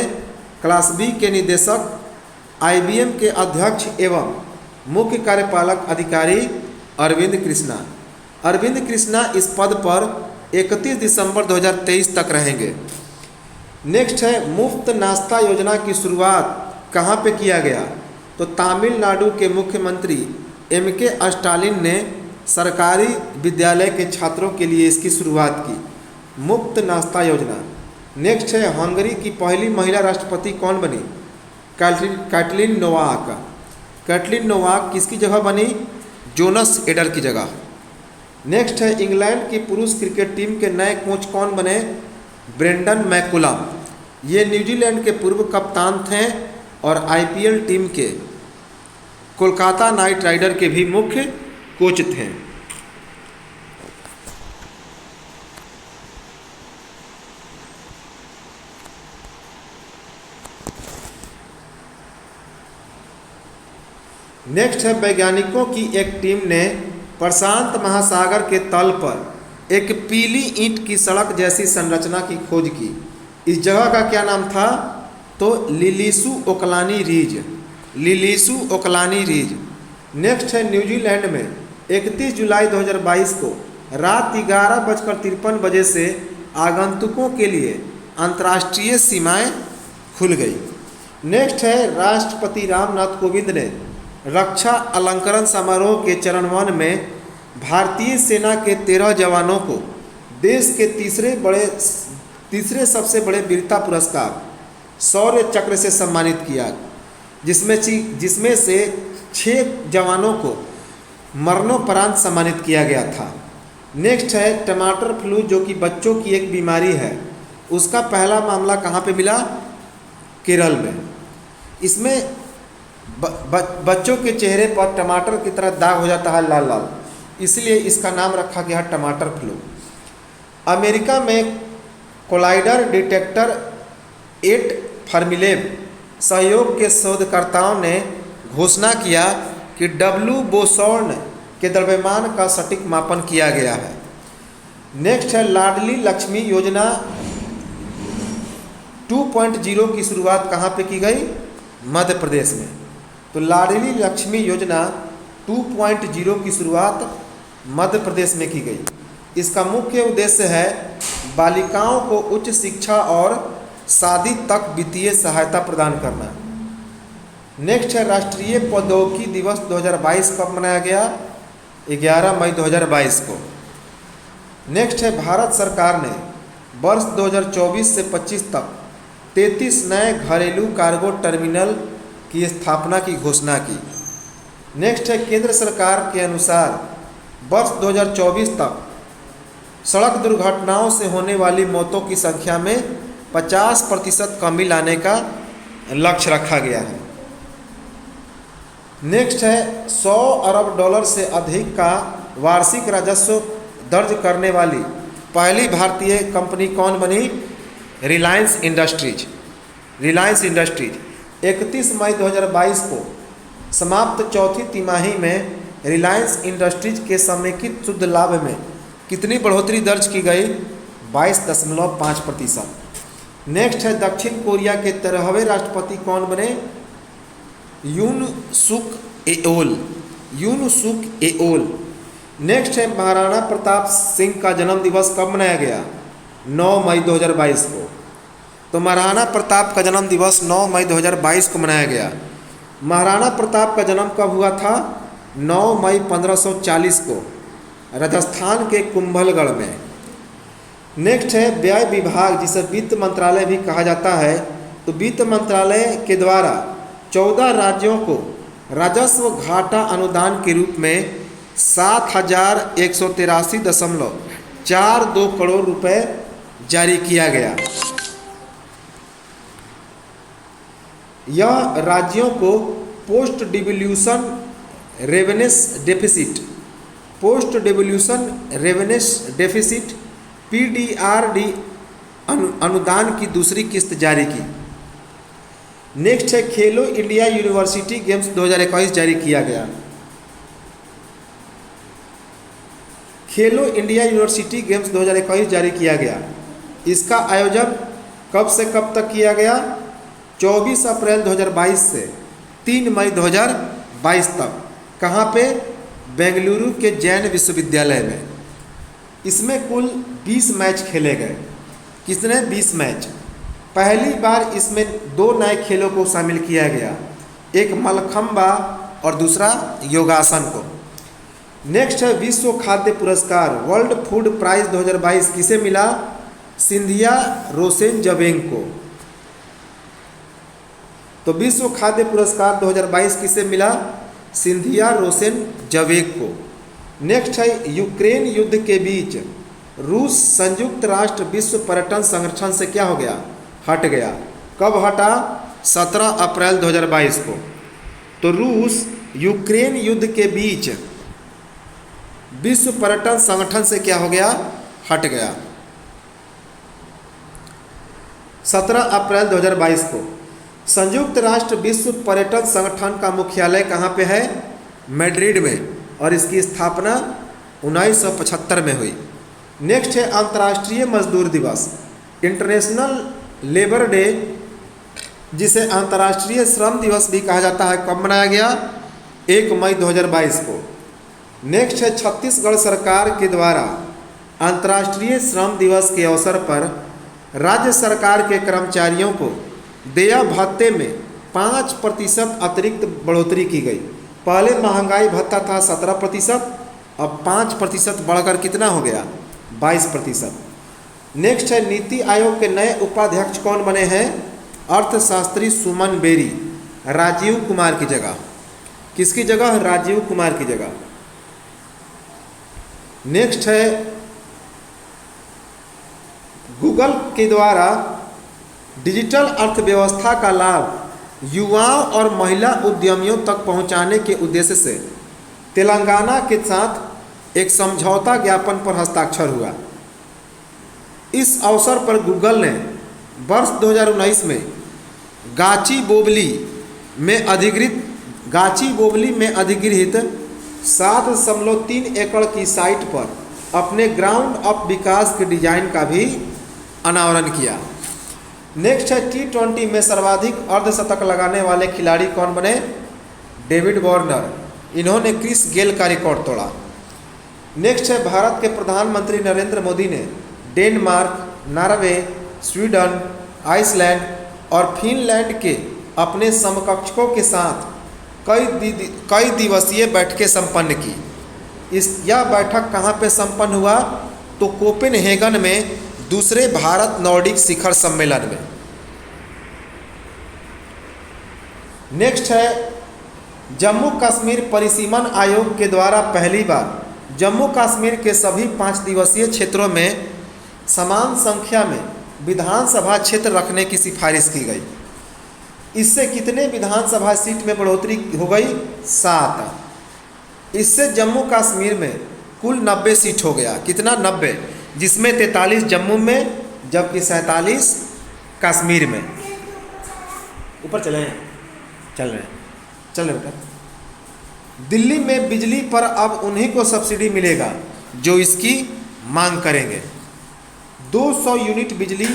क्लास बी के निदेशक, आईबीएम के अध्यक्ष एवं मुख्य कार्यपालक अधिकारी अरविंद कृष्णा। अरविंद कृष्णा इस पद पर 31 दिसंबर 2023 तक रहेंगे। नेक्स्ट है मुफ्त नाश्ता योजना की शुरुआत कहाँ पे किया गया? तो तमिलनाडु के मुख्यमंत्री एम.के. स्टालिन ने सरकारी विद्यालय के छात्रों के लिए इसकी शुरुआत की, मुफ्त नाश्ता योजना। नेक्स्ट है हंगरी की पहली महिला राष्ट्रपति कौन बनी? Katalin Novak. कैटलिन नोवाक किसकी जगह बनी? जोनस एडर की जगह। नेक्स्ट है इंग्लैंड की पुरुष क्रिकेट टीम के नए कोच कौन बने? Brendon McCullum. ये न्यूजीलैंड के पूर्व कप्तान थे और आईपीएल टीम के कोलकाता नाइट राइडर के भी मुख्य कोच थे। नेक्स्ट है वैज्ञानिकों की एक टीम ने प्रशांत महासागर के तल पर एक पीली ईंट की सड़क जैसी संरचना की खोज की। इस जगह का क्या नाम था? तो लिलीसू ओकलानी रिज। लिलीसू ओकलानी रिज। नेक्स्ट है न्यूजीलैंड में 31 जुलाई 2022 को रात 11:53 से आगंतुकों के लिए अंतर्राष्ट्रीय सीमाएं खुल गई। नेक्स्ट है राष्ट्रपति रामनाथ कोविंद ने रक्षा अलंकरण समारोह के चरण 1 में भारतीय सेना के 13 जवानों को देश के तीसरे सबसे बड़े वीरता पुरस्कार शौर्य चक्र से सम्मानित किया, जिसमें से 6 जवानों को मरणोपरांत सम्मानित किया गया था। नेक्स्ट है टमाटर फ्लू जो कि बच्चों की एक बीमारी है, उसका पहला मामला कहाँ पे मिला? केरल में। इसमें बच्चों के चेहरे पर टमाटर की तरह दाग हो जाता है लाल लाल, इसलिए इसका नाम रखा गया टमाटर फ्लू। अमेरिका में कोलाइडर डिटेक्टर 8 फर्मिलेब सहयोग के शोधकर्ताओं ने घोषणा किया कि डब्ल्यू बोसॉर्न के द्रव्यमान का सटीक मापन किया गया है। नेक्स्ट है लाडली लक्ष्मी योजना 2.0 की शुरुआत कहाँ पे की गई? मध्य प्रदेश में। तो लाडली लक्ष्मी योजना 2.0 की शुरुआत मध्य प्रदेश में की गई। इसका मुख्य उद्देश्य है बालिकाओं को उच्च शिक्षा और शादी तक वित्तीय सहायता प्रदान करना। नेक्स्ट है राष्ट्रीय प्रौद्योगिकी दिवस 2022 कब मनाया गया? 11 मई 2022 को। नेक्स्ट है भारत सरकार ने वर्ष 2024 से 25 तक 33 नए घरेलू कार्गो टर्मिनल की स्थापना की घोषणा की। नेक्स्ट है केंद्र सरकार के अनुसार वर्ष 2024 तक सड़क दुर्घटनाओं से होने वाली मौतों की संख्या में 50% कमी लाने का लक्ष्य रखा गया है। नेक्स्ट है 100 अरब डॉलर से अधिक का वार्षिक राजस्व दर्ज करने वाली पहली भारतीय कंपनी कौन बनी? रिलायंस इंडस्ट्रीज। रिलायंस इंडस्ट्रीज 31 मई 2022 को समाप्त चौथी तिमाही में रिलायंस इंडस्ट्रीज के समेकित शुद्ध लाभ में कितनी बढ़ोतरी दर्ज की गई? 22.5%। नेक्स्ट है दक्षिण कोरिया के 13वें राष्ट्रपति कौन बने? यून सुक एओल। यून सुक एओल। नेक्स्ट है महाराणा प्रताप सिंह का जन्म दिवस कब मनाया गया? 9 मई 2022 को। तो महाराणा प्रताप का जन्म दिवस 9 मई 2022 को मनाया गया। महाराणा प्रताप का जन्म कब हुआ था? 9 मई 1540 को राजस्थान के कुंभलगढ़ में। नेक्स्ट है व्यय विभाग, जिसे वित्त मंत्रालय भी कहा जाता है। तो वित्त मंत्रालय के द्वारा 14 राज्यों को राजस्व घाटा अनुदान के रूप में 7,183.42 करोड़ रुपए जारी किया गया। यह राज्यों को post devolution revenue deficit PDRD अनुदान की दूसरी किस्त जारी की। नेक्स्ट है खेलो इंडिया यूनिवर्सिटी गेम्स 2021 जारी किया गया। खेलो इंडिया यूनिवर्सिटी गेम्स 2021 जारी किया गया। इसका आयोजन कब से कब तक किया गया? 24 अप्रैल 2022 से 3 मई 2022 तक। कहाँ पे? बेंगलुरु के जैन विश्वविद्यालय में। इसमें कुल 20 मैच खेले गए। कितने? 20 मैच। पहली बार इसमें 2 नए खेलों को शामिल किया गया, एक मलखंबा और दूसरा योगासन को। नेक्स्ट है विश्व खाद्य पुरस्कार वर्ल्ड फूड प्राइज 2022 किसे मिला? सिंधिया रोसेन जवेंग को। तो विश्व खाद्य पुरस्कार 2022 किसे मिला? सिंधिया रोसेन जवेंग को। नेक्स्ट है यूक्रेन युद्ध के बीच रूस संयुक्त राष्ट्र विश्व पर्यटन संगठन से क्या हो गया? हट गया। कब हटा? 17 अप्रैल 2022 को। तो रूस यूक्रेन युद्ध के बीच विश्व पर्यटन संगठन से क्या हो गया? हट गया 17 अप्रैल 2022 को। संयुक्त राष्ट्र विश्व पर्यटन संगठन का मुख्यालय कहाँ पे है? मैड्रिड में, और इसकी स्थापना 1975 में हुई। नेक्स्ट है अंतर्राष्ट्रीय मजदूर दिवस इंटरनेशनल लेबर डे, जिसे अंतर्राष्ट्रीय श्रम दिवस भी कहा जाता है। कब मनाया गया? 1 मई 2022 को। नेक्स्ट है छत्तीसगढ़ सरकार के द्वारा अंतर्राष्ट्रीय श्रम दिवस के अवसर पर राज्य सरकार के कर्मचारियों को देय भत्ते में 5% अतिरिक्त बढ़ोतरी की गई। पहले महंगाई भत्ता था 17%, अब 5% बढ़कर कितना हो गया? 22%। नेक्स्ट है नीति आयोग के नए उपाध्यक्ष कौन बने हैं? अर्थशास्त्री सुमन बेरी, राजीव कुमार की जगह। किसकी जगह? राजीव कुमार की जगह। नेक्स्ट है गूगल के द्वारा डिजिटल अर्थव्यवस्था का लाभ युवाओं और महिला उद्यमियों तक पहुंचाने के उद्देश्य से तेलंगाना के साथ एक समझौता ज्ञापन पर हस्ताक्षर हुआ। इस अवसर पर गूगल ने वर्ष 2019 में गाचीबोवली में अधिगृहित 7.3 एकड़ की साइट पर अपने ग्राउंड अप विकास के डिजाइन का भी अनावरण किया। नेक्स्ट है T20 में सर्वाधिक अर्धशतक लगाने वाले खिलाड़ी कौन बने? David Warner. इन्होंने क्रिस गेल का रिकॉर्ड तोड़ा। नेक्स्ट है भारत के प्रधानमंत्री नरेंद्र मोदी ने डेनमार्क, नॉर्वे, स्वीडन, आइसलैंड और फिनलैंड के अपने समकक्षों के साथ कई दिवसीय बैठकें संपन्न की। यह बैठक कहाँ पे संपन्न हुआ? तो कोपेनहेगन में दूसरे भारत नॉर्डिक शिखर सम्मेलन में। नेक्स्ट है जम्मू कश्मीर परिसीमन आयोग के द्वारा पहली बार जम्मू कश्मीर के सभी 5 दिवसीय क्षेत्रों में समान संख्या में विधानसभा क्षेत्र रखने की सिफारिश की गई। इससे कितने विधानसभा सीट में बढ़ोतरी हो गई? 7। इससे जम्मू कश्मीर में कुल 90 सीट हो गया। कितना? 90, जिसमें 43 जम्मू में जबकि 47 कश्मीर में। ऊपर चल रहे बेटा। दिल्ली में बिजली पर अब उन्हीं को सब्सिडी मिलेगा जो इसकी मांग करेंगे। 200 यूनिट बिजली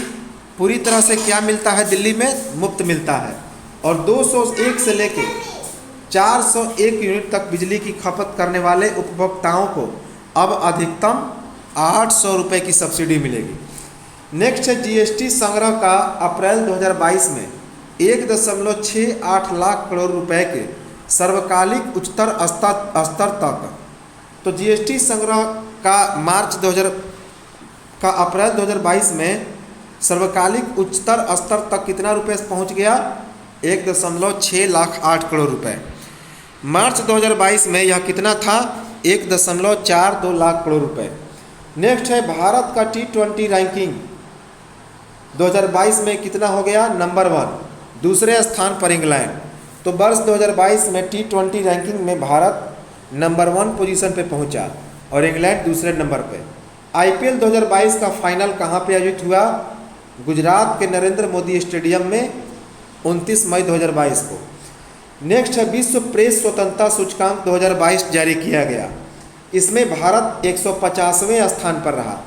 पूरी तरह से क्या मिलता है? दिल्ली में मुफ्त मिलता है, और 201 से लेके 401 यूनिट तक बिजली की खपत करने वाले उपभोक्ताओं को अब अधिकतम 800 रुपये की सब्सिडी मिलेगी। नेक्स्ट है जीएसटी संग्रह का अप्रैल 2022 में 1.68 लाख करोड़ रुपए के सर्वकालिक उच्चतर स्तर तक। तो जीएसटी संग्रह का अप्रैल 2022 में सर्वकालिक उच्चतर स्तर तक कितना रुपए पहुंच गया? 1.68 करोड़ रुपए। मार्च 2022 में यह कितना था? 1.42 लाख करोड़ रुपए। नेक्स्ट है भारत का T20 रैंकिंग 2022 में कितना हो गया? नंबर 1, दूसरे स्थान पर इंग्लैंड। तो वर्ष 2022 में T20 रैंकिंग में भारत नंबर 1 पोजीशन पे पहुंचा और इंग्लैंड दूसरे नंबर पे। आईपीएल 2022 का फाइनल कहाँ पे आयोजित हुआ? गुजरात के नरेंद्र मोदी स्टेडियम में 29 मई 2022 को। नेक्स्ट है विश्व प्रेस स्वतंत्रता सूचकांक 2022 जारी किया गया। इसमें भारत 150वें स्थान पर रहा।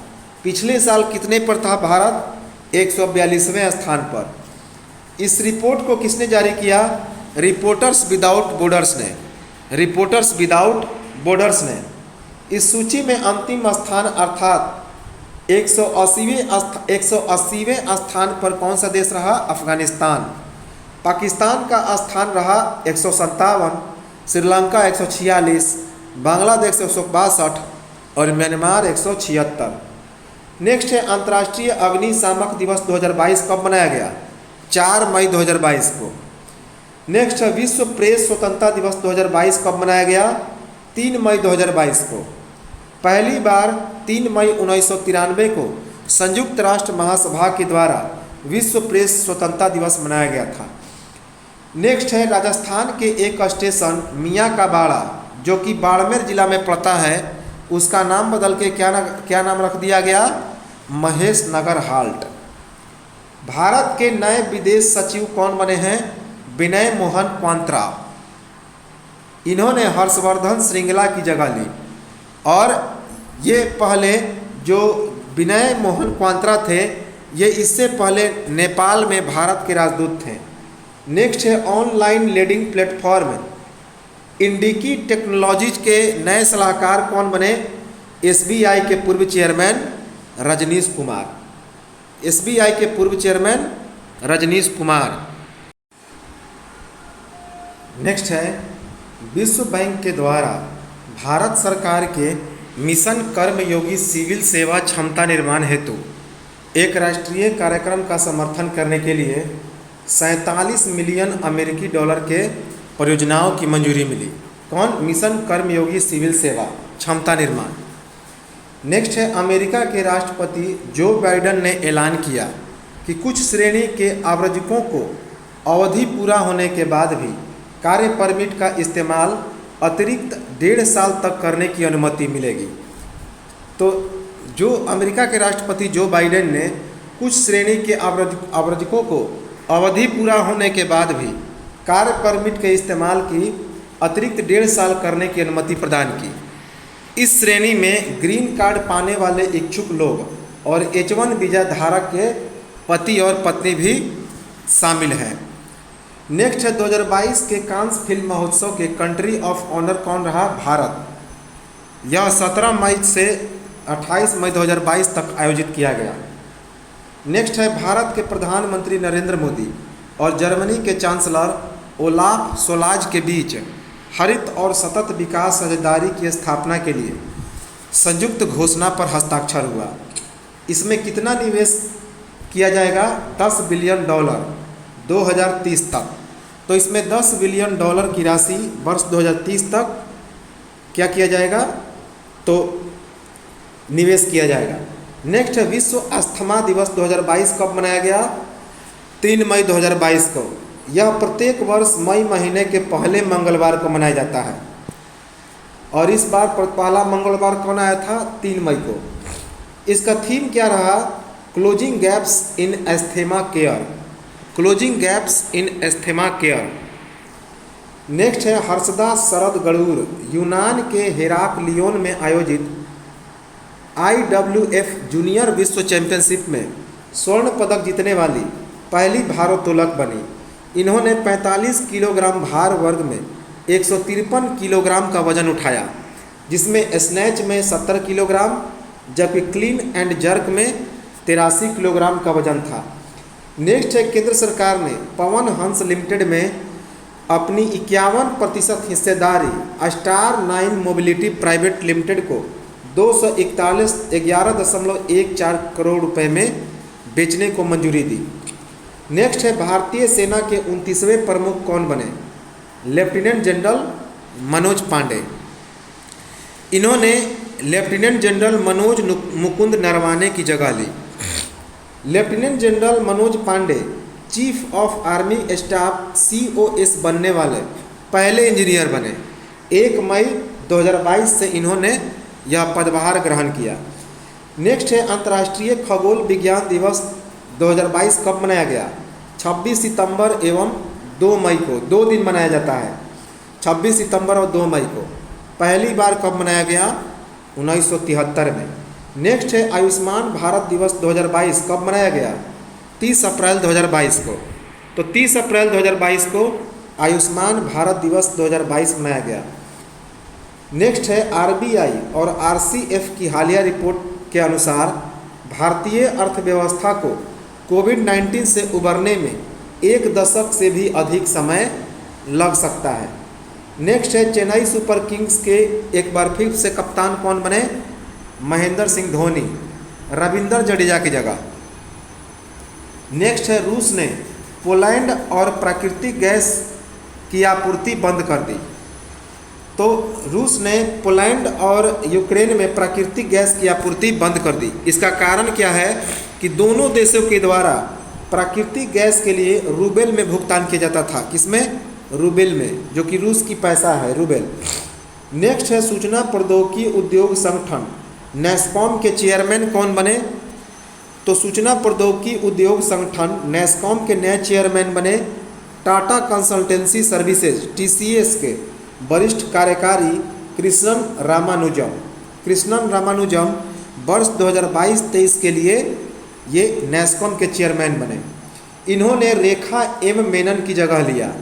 पिछले साल कितने पर था भारत? 142वें स्थान पर। इस रिपोर्ट को किसने जारी किया? रिपोर्टर्स विदाउट बॉर्डर्स ने। रिपोर्टर्स विदाउट बॉर्डर्स ने। इस सूची में अंतिम स्थान अर्थात 180वें स्थान पर कौन सा देश रहा? अफगानिस्तान। पाकिस्तान का स्थान रहा 157, श्रीलंका 146, बांग्लादेश 162 और म्यांमार 176। नेक्स्ट है अंतर्राष्ट्रीय अग्निशामक दिवस 2022 कब मनाया गया? 4 मई 2022 को। नेक्स्ट है विश्व प्रेस स्वतंत्रता दिवस 2022 कब मनाया गया? 3 मई 2022 को। पहली बार 3 मई 1993 को संयुक्त राष्ट्र महासभा के द्वारा विश्व प्रेस स्वतंत्रता दिवस मनाया गया था। नेक्स्ट है राजस्थान के एक स्टेशन मियाँ का बाड़ा जो कि बाड़मेर जिला में पड़ता है, उसका नाम बदल के क्या नाम रख दिया गया? महेश नगर हाल्ट। भारत के नए विदेश सचिव कौन बने हैं? विनय मोहन क्वांत्रा। इन्होंने हर्षवर्धन श्रृंगला की जगह ली और ये पहले जो विनय मोहन क्वांत्रा थे ये इससे पहले नेपाल में भारत के राजदूत थे। नेक्स्ट है ऑनलाइन लेडिंग प्लेटफॉर्म इंडिकी टेक्नोलॉजीज के नए सलाहकार कौन बने? एसबीआई के पूर्व चेयरमैन रजनीश कुमार। एसबीआई के पूर्व चेयरमैन रजनीश कुमार। नेक्स्ट है विश्व बैंक के द्वारा भारत सरकार के मिशन कर्मयोगी सिविल सेवा क्षमता निर्माण हेतु एक राष्ट्रीय कार्यक्रम का समर्थन करने के लिए 47 मिलियन अमेरिकी डॉलर के परियोजनाओं की मंजूरी मिली। कौन? मिशन कर्मयोगी सिविल सेवा क्षमता निर्माण। नेक्स्ट है अमेरिका के राष्ट्रपति जो बाइडेन ने ऐलान किया कि कुछ श्रेणी के आव्रजकों को अवधि पूरा होने के बाद भी कार्य परमिट का इस्तेमाल अतिरिक्त 1.5 साल तक करने की अनुमति मिलेगी। तो जो अमेरिका के राष्ट्रपति जो बाइडेन ने कुछ श्रेणी के आव्रजकों को अवधि पूरा होने के बाद भी कार्य परमिट के इस्तेमाल की अतिरिक्त 1.5 साल करने की अनुमति प्रदान की। इस श्रेणी में ग्रीन कार्ड पाने वाले इच्छुक लोग और H1 वीज़ा धारक के पति और पत्नी भी शामिल हैं। नेक्स्ट है 2022 के कांस फिल्म महोत्सव के कंट्री ऑफ ऑनर कौन रहा? भारत। यह 17 मई से 28 मई 2022 तक आयोजित किया गया। नेक्स्ट है भारत के प्रधानमंत्री नरेंद्र मोदी और जर्मनी के चांसलर ओलाफ सोलाज के बीच हरित और सतत विकास साझेदारी की स्थापना के लिए संयुक्त घोषणा पर हस्ताक्षर हुआ। इसमें कितना निवेश किया जाएगा? $10 बिलियन 2030 तक। तो इसमें $10 बिलियन की राशि वर्ष 2030 तक क्या किया जाएगा? तो निवेश किया जाएगा। नेक्स्ट है विश्व अस्थमा दिवस 2022 कब मनाया गया? 3 मई 2022 को। यह प्रत्येक वर्ष मई महीने के पहले मंगलवार को मनाया जाता है और इस बार पहला मंगलवार कौन आया था? 3 मई को। इसका थीम क्या रहा? Closing gaps in asthma care. Closing gaps in asthma care. Next है हर्षदास शरद गणूर यूनान के हेराक्लियोन में आयोजित IWF जूनियर विश्व चैंपियनशिप में स्वर्ण पदक जीतने वाली पहली भारोत्तोलक बनी। इन्होंने 45 किलोग्राम भार वर्ग में 153 किलोग्राम का वजन उठाया, जिसमें स्नैच में 70 किलोग्राम जबकि क्लीन एंड जर्क में 83 किलोग्राम का वजन था। नेक्स्ट है, केंद्र सरकार ने पवन हंस लिमिटेड में अपनी 51% हिस्सेदारी स्टार 9 मोबिलिटी प्राइवेट लिमिटेड को 211.14 करोड़ रुपए में बेचने को मंजूरी दी। नेक्स्ट है, भारतीय सेना के 29वें प्रमुख कौन बने? Lieutenant general Manoj Pande. इन्होंने लेफ्टिनेंट जनरल मनोज मुकुंद नरवाने की जगह ली। Lieutenant general Manoj Pande chief of army staff COS बनने वाले पहले इंजीनियर बने। 1 मई 2022 से इन्होंने यह पदभार ग्रहण किया। नेक्स्ट है, अंतर्राष्ट्रीय खगोल विज्ञान दिवस 2022 कब मनाया गया? 26 सितंबर एवं 2 मई को, 2 दिन मनाया जाता है, 26 सितंबर और 2 मई को। पहली बार कब मनाया गया? 1973 में। नेक्स्ट है, आयुष्मान भारत दिवस 2022 कब मनाया गया? 30 अप्रैल 2022 को। तो 30 अप्रैल 2022 को आयुष्मान भारत दिवस 2022 मनाया गया। नेक्स्ट है, RBI और RCF की हालिया रिपोर्ट के अनुसार भारतीय अर्थव्यवस्था को कोविड-19 से उबरने में 1 दशक से भी अधिक समय लग सकता है। नेक्स्ट है, चेन्नई सुपर किंग्स के एक बार फिर से कप्तान कौन बने? महेंद्र सिंह धोनी, रविंद्र जडेजा की जगह। नेक्स्ट है, रूस ने पोलैंड और प्राकृतिक गैस की आपूर्ति बंद कर दी। तो रूस ने पोलैंड और यूक्रेन में प्राकृतिक गैस की आपूर्ति बंद कर दी। इसका कारण क्या है कि दोनों देशों के द्वारा प्राकृतिक गैस के लिए रूबेल में भुगतान किया जाता था। किसमें? रूबेल में, जो कि रूस की पैसा है, रूबेल। नेक्स्ट है, सूचना प्रौद्योगिकी उद्योग संगठन नेस्कॉम के चेयरमैन कौन बने? तो सूचना प्रौद्योगिकी उद्योग संगठन नेस्कॉम के नए चेयरमैन बने टाटा कंसल्टेंसी सर्विसेज TCS के वरिष्ठ कार्यकारी कृष्णन रामानुजम। कृष्णन रामानुजम वर्ष 2022-23 के लिए ये नेस्कॉम के चेयरमैन बने। इन्होंने रेखा M मेनन की जगह लिया।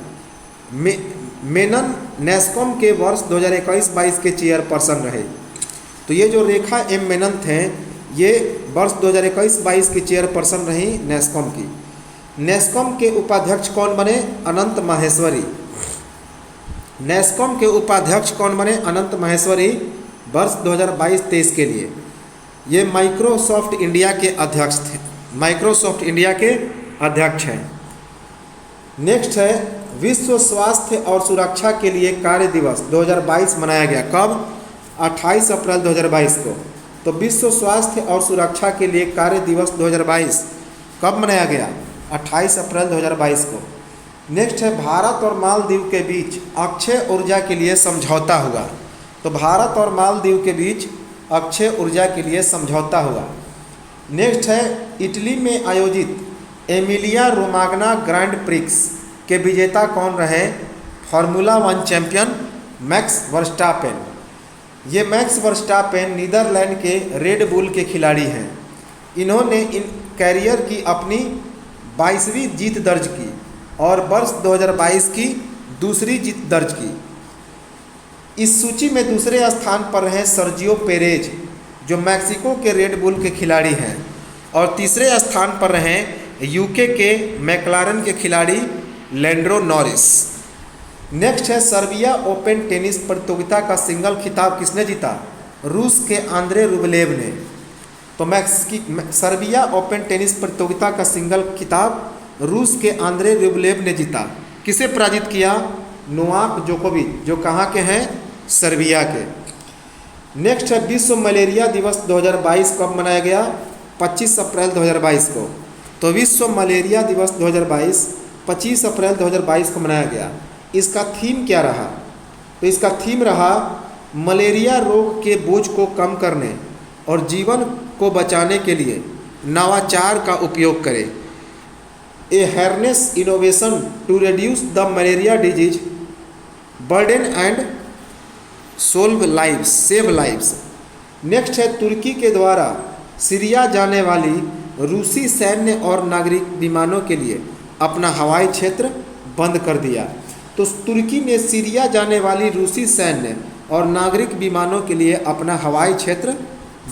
मेनन नेस्कॉम के वर्ष 2021-22 के चेयरपर्सन रहे। तो ये जो रेखा M मेनन थे, ये वर्ष 2021-22 की चेयरपर्सन रही नेस्कॉम की। नेस्कॉम के उपाध्यक्ष कौन बने? अनंत माहेश्वरी। नेस्कॉम के उपाध्यक्ष कौन बने? अनंत माहेश्वरी वर्ष 2022-23 के लिए। ये माइक्रोसॉफ्ट इंडिया के अध्यक्ष थे, माइक्रोसॉफ्ट इंडिया के अध्यक्ष हैं। नेक्स्ट है, विश्व स्वास्थ्य और सुरक्षा के लिए कार्य दिवस 2022 मनाया गया। कब? 28 अप्रैल 2022 को। तो विश्व स्वास्थ्य और सुरक्षा के लिए कार्य दिवस 2022 कब मनाया गया? 28 अप्रैल 2022 को। नेक्स्ट है, भारत और मालदीव के बीच अक्षय ऊर्जा के लिए समझौता हुआ। तो भारत और मालदीव के बीच अक्षय ऊर्जा के लिए समझौता हुआ। नेक्स्ट है, इटली में आयोजित एमिलिया रोमाग्ना ग्रैंड प्रिक्स के विजेता कौन रहे? Formula 1 champion max Verstappen. ये मैक्स वर्स्टापेन नीदरलैंड के रेड बुल के खिलाड़ी हैं। इन्होंने इन कैरियर की अपनी 22वीं जीत दर्ज की और वर्ष 2022 की दूसरी जीत दर्ज की। इस सूची में दूसरे स्थान पर रहे सर्जियो पेरेज, जो मैक्सिको के रेड बुल के खिलाड़ी हैं, और तीसरे स्थान पर रहे यूके के मैक्लारन के खिलाड़ी लैंड्रो नॉरिस। नेक्स्ट है, सर्बिया ओपन टेनिस प्रतियोगिता का सिंगल खिताब किसने जीता? रूस के आंद्रे रुबलेव ने। तो सर्बिया ओपन टेनिस प्रतियोगिता का सिंगल खिताब रूस के आंद्रे रुबलेव ने जीता। किसे पराजित किया? नोवाक जोकोविच, जो कहाँ के हैं? सर्बिया के। नेक्स्ट है, विश्व मलेरिया दिवस 2022 कब मनाया गया? 25 अप्रैल 2022 को। तो विश्व मलेरिया दिवस 2022 25 अप्रैल 2022 को मनाया गया। इसका थीम क्या रहा? तो इसका थीम रहा मलेरिया रोग के बोझ को कम करने और जीवन को बचाने के लिए नवाचार का उपयोग करें। A harness innovation to reduce the malaria disease burden and save lives. Next है, तुर्की के द्वारा सीरिया जाने वाली रूसी सैन्य और नागरिक विमानों के लिए अपना हवाई क्षेत्र बंद कर दिया। तो तुर्की ने सीरिया जाने वाली रूसी सैन्य और नागरिक विमानों के लिए अपना हवाई क्षेत्र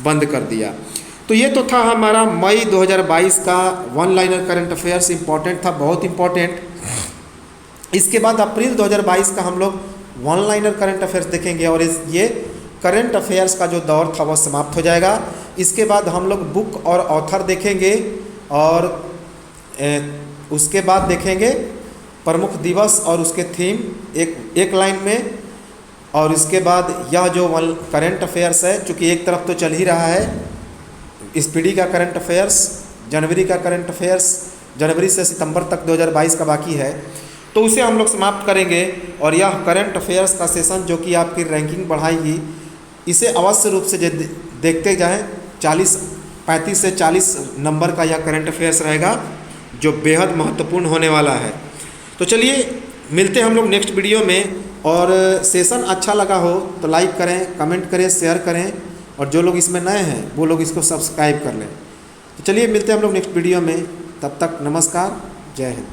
बंद कर दिया। तो ये तो था हमारा मई 2022 का one liner current affairs. Important था, बहुत इम्पॉर्टेंट। इसके बाद अप्रैल 2022 का हम लोग वन लाइनर करंट अफेयर्स देखेंगे और ये करंट अफेयर्स का जो दौर था वो समाप्त हो जाएगा। इसके बाद हम लोग बुक और ऑथर देखेंगे और उसके बाद देखेंगे प्रमुख दिवस और उसके थीम एक लाइन में। और इसके बाद यह जो वन करंट अफेयर्स है, चूँकि एक तरफ तो चल ही रहा है स्पीडी का करंट अफेयर्स, जनवरी का करंट अफेयर्स, जनवरी से सितंबर तक 2022 का बाकी है, तो उसे हम लोग समाप्त करेंगे। और यह करंट अफेयर्स का सेशन जो कि आपकी रैंकिंग बढ़ाएगी, इसे अवश्य रूप से देखते जाएं। 35 से 40 नंबर का यह करंट अफेयर्स रहेगा जो बेहद महत्वपूर्ण होने वाला है। तो चलिए मिलते हैं हम लोग नेक्स्ट वीडियो में। और सेशन अच्छा लगा हो तो लाइक करें, कमेंट करें, शेयर करें, और जो लोग इसमें नए हैं वो लोग इसको सब्सक्राइब कर लें। तो चलिए मिलते हैं हम लोग नेक्स्ट वीडियो में। तब तक नमस्कार, जय हिंद।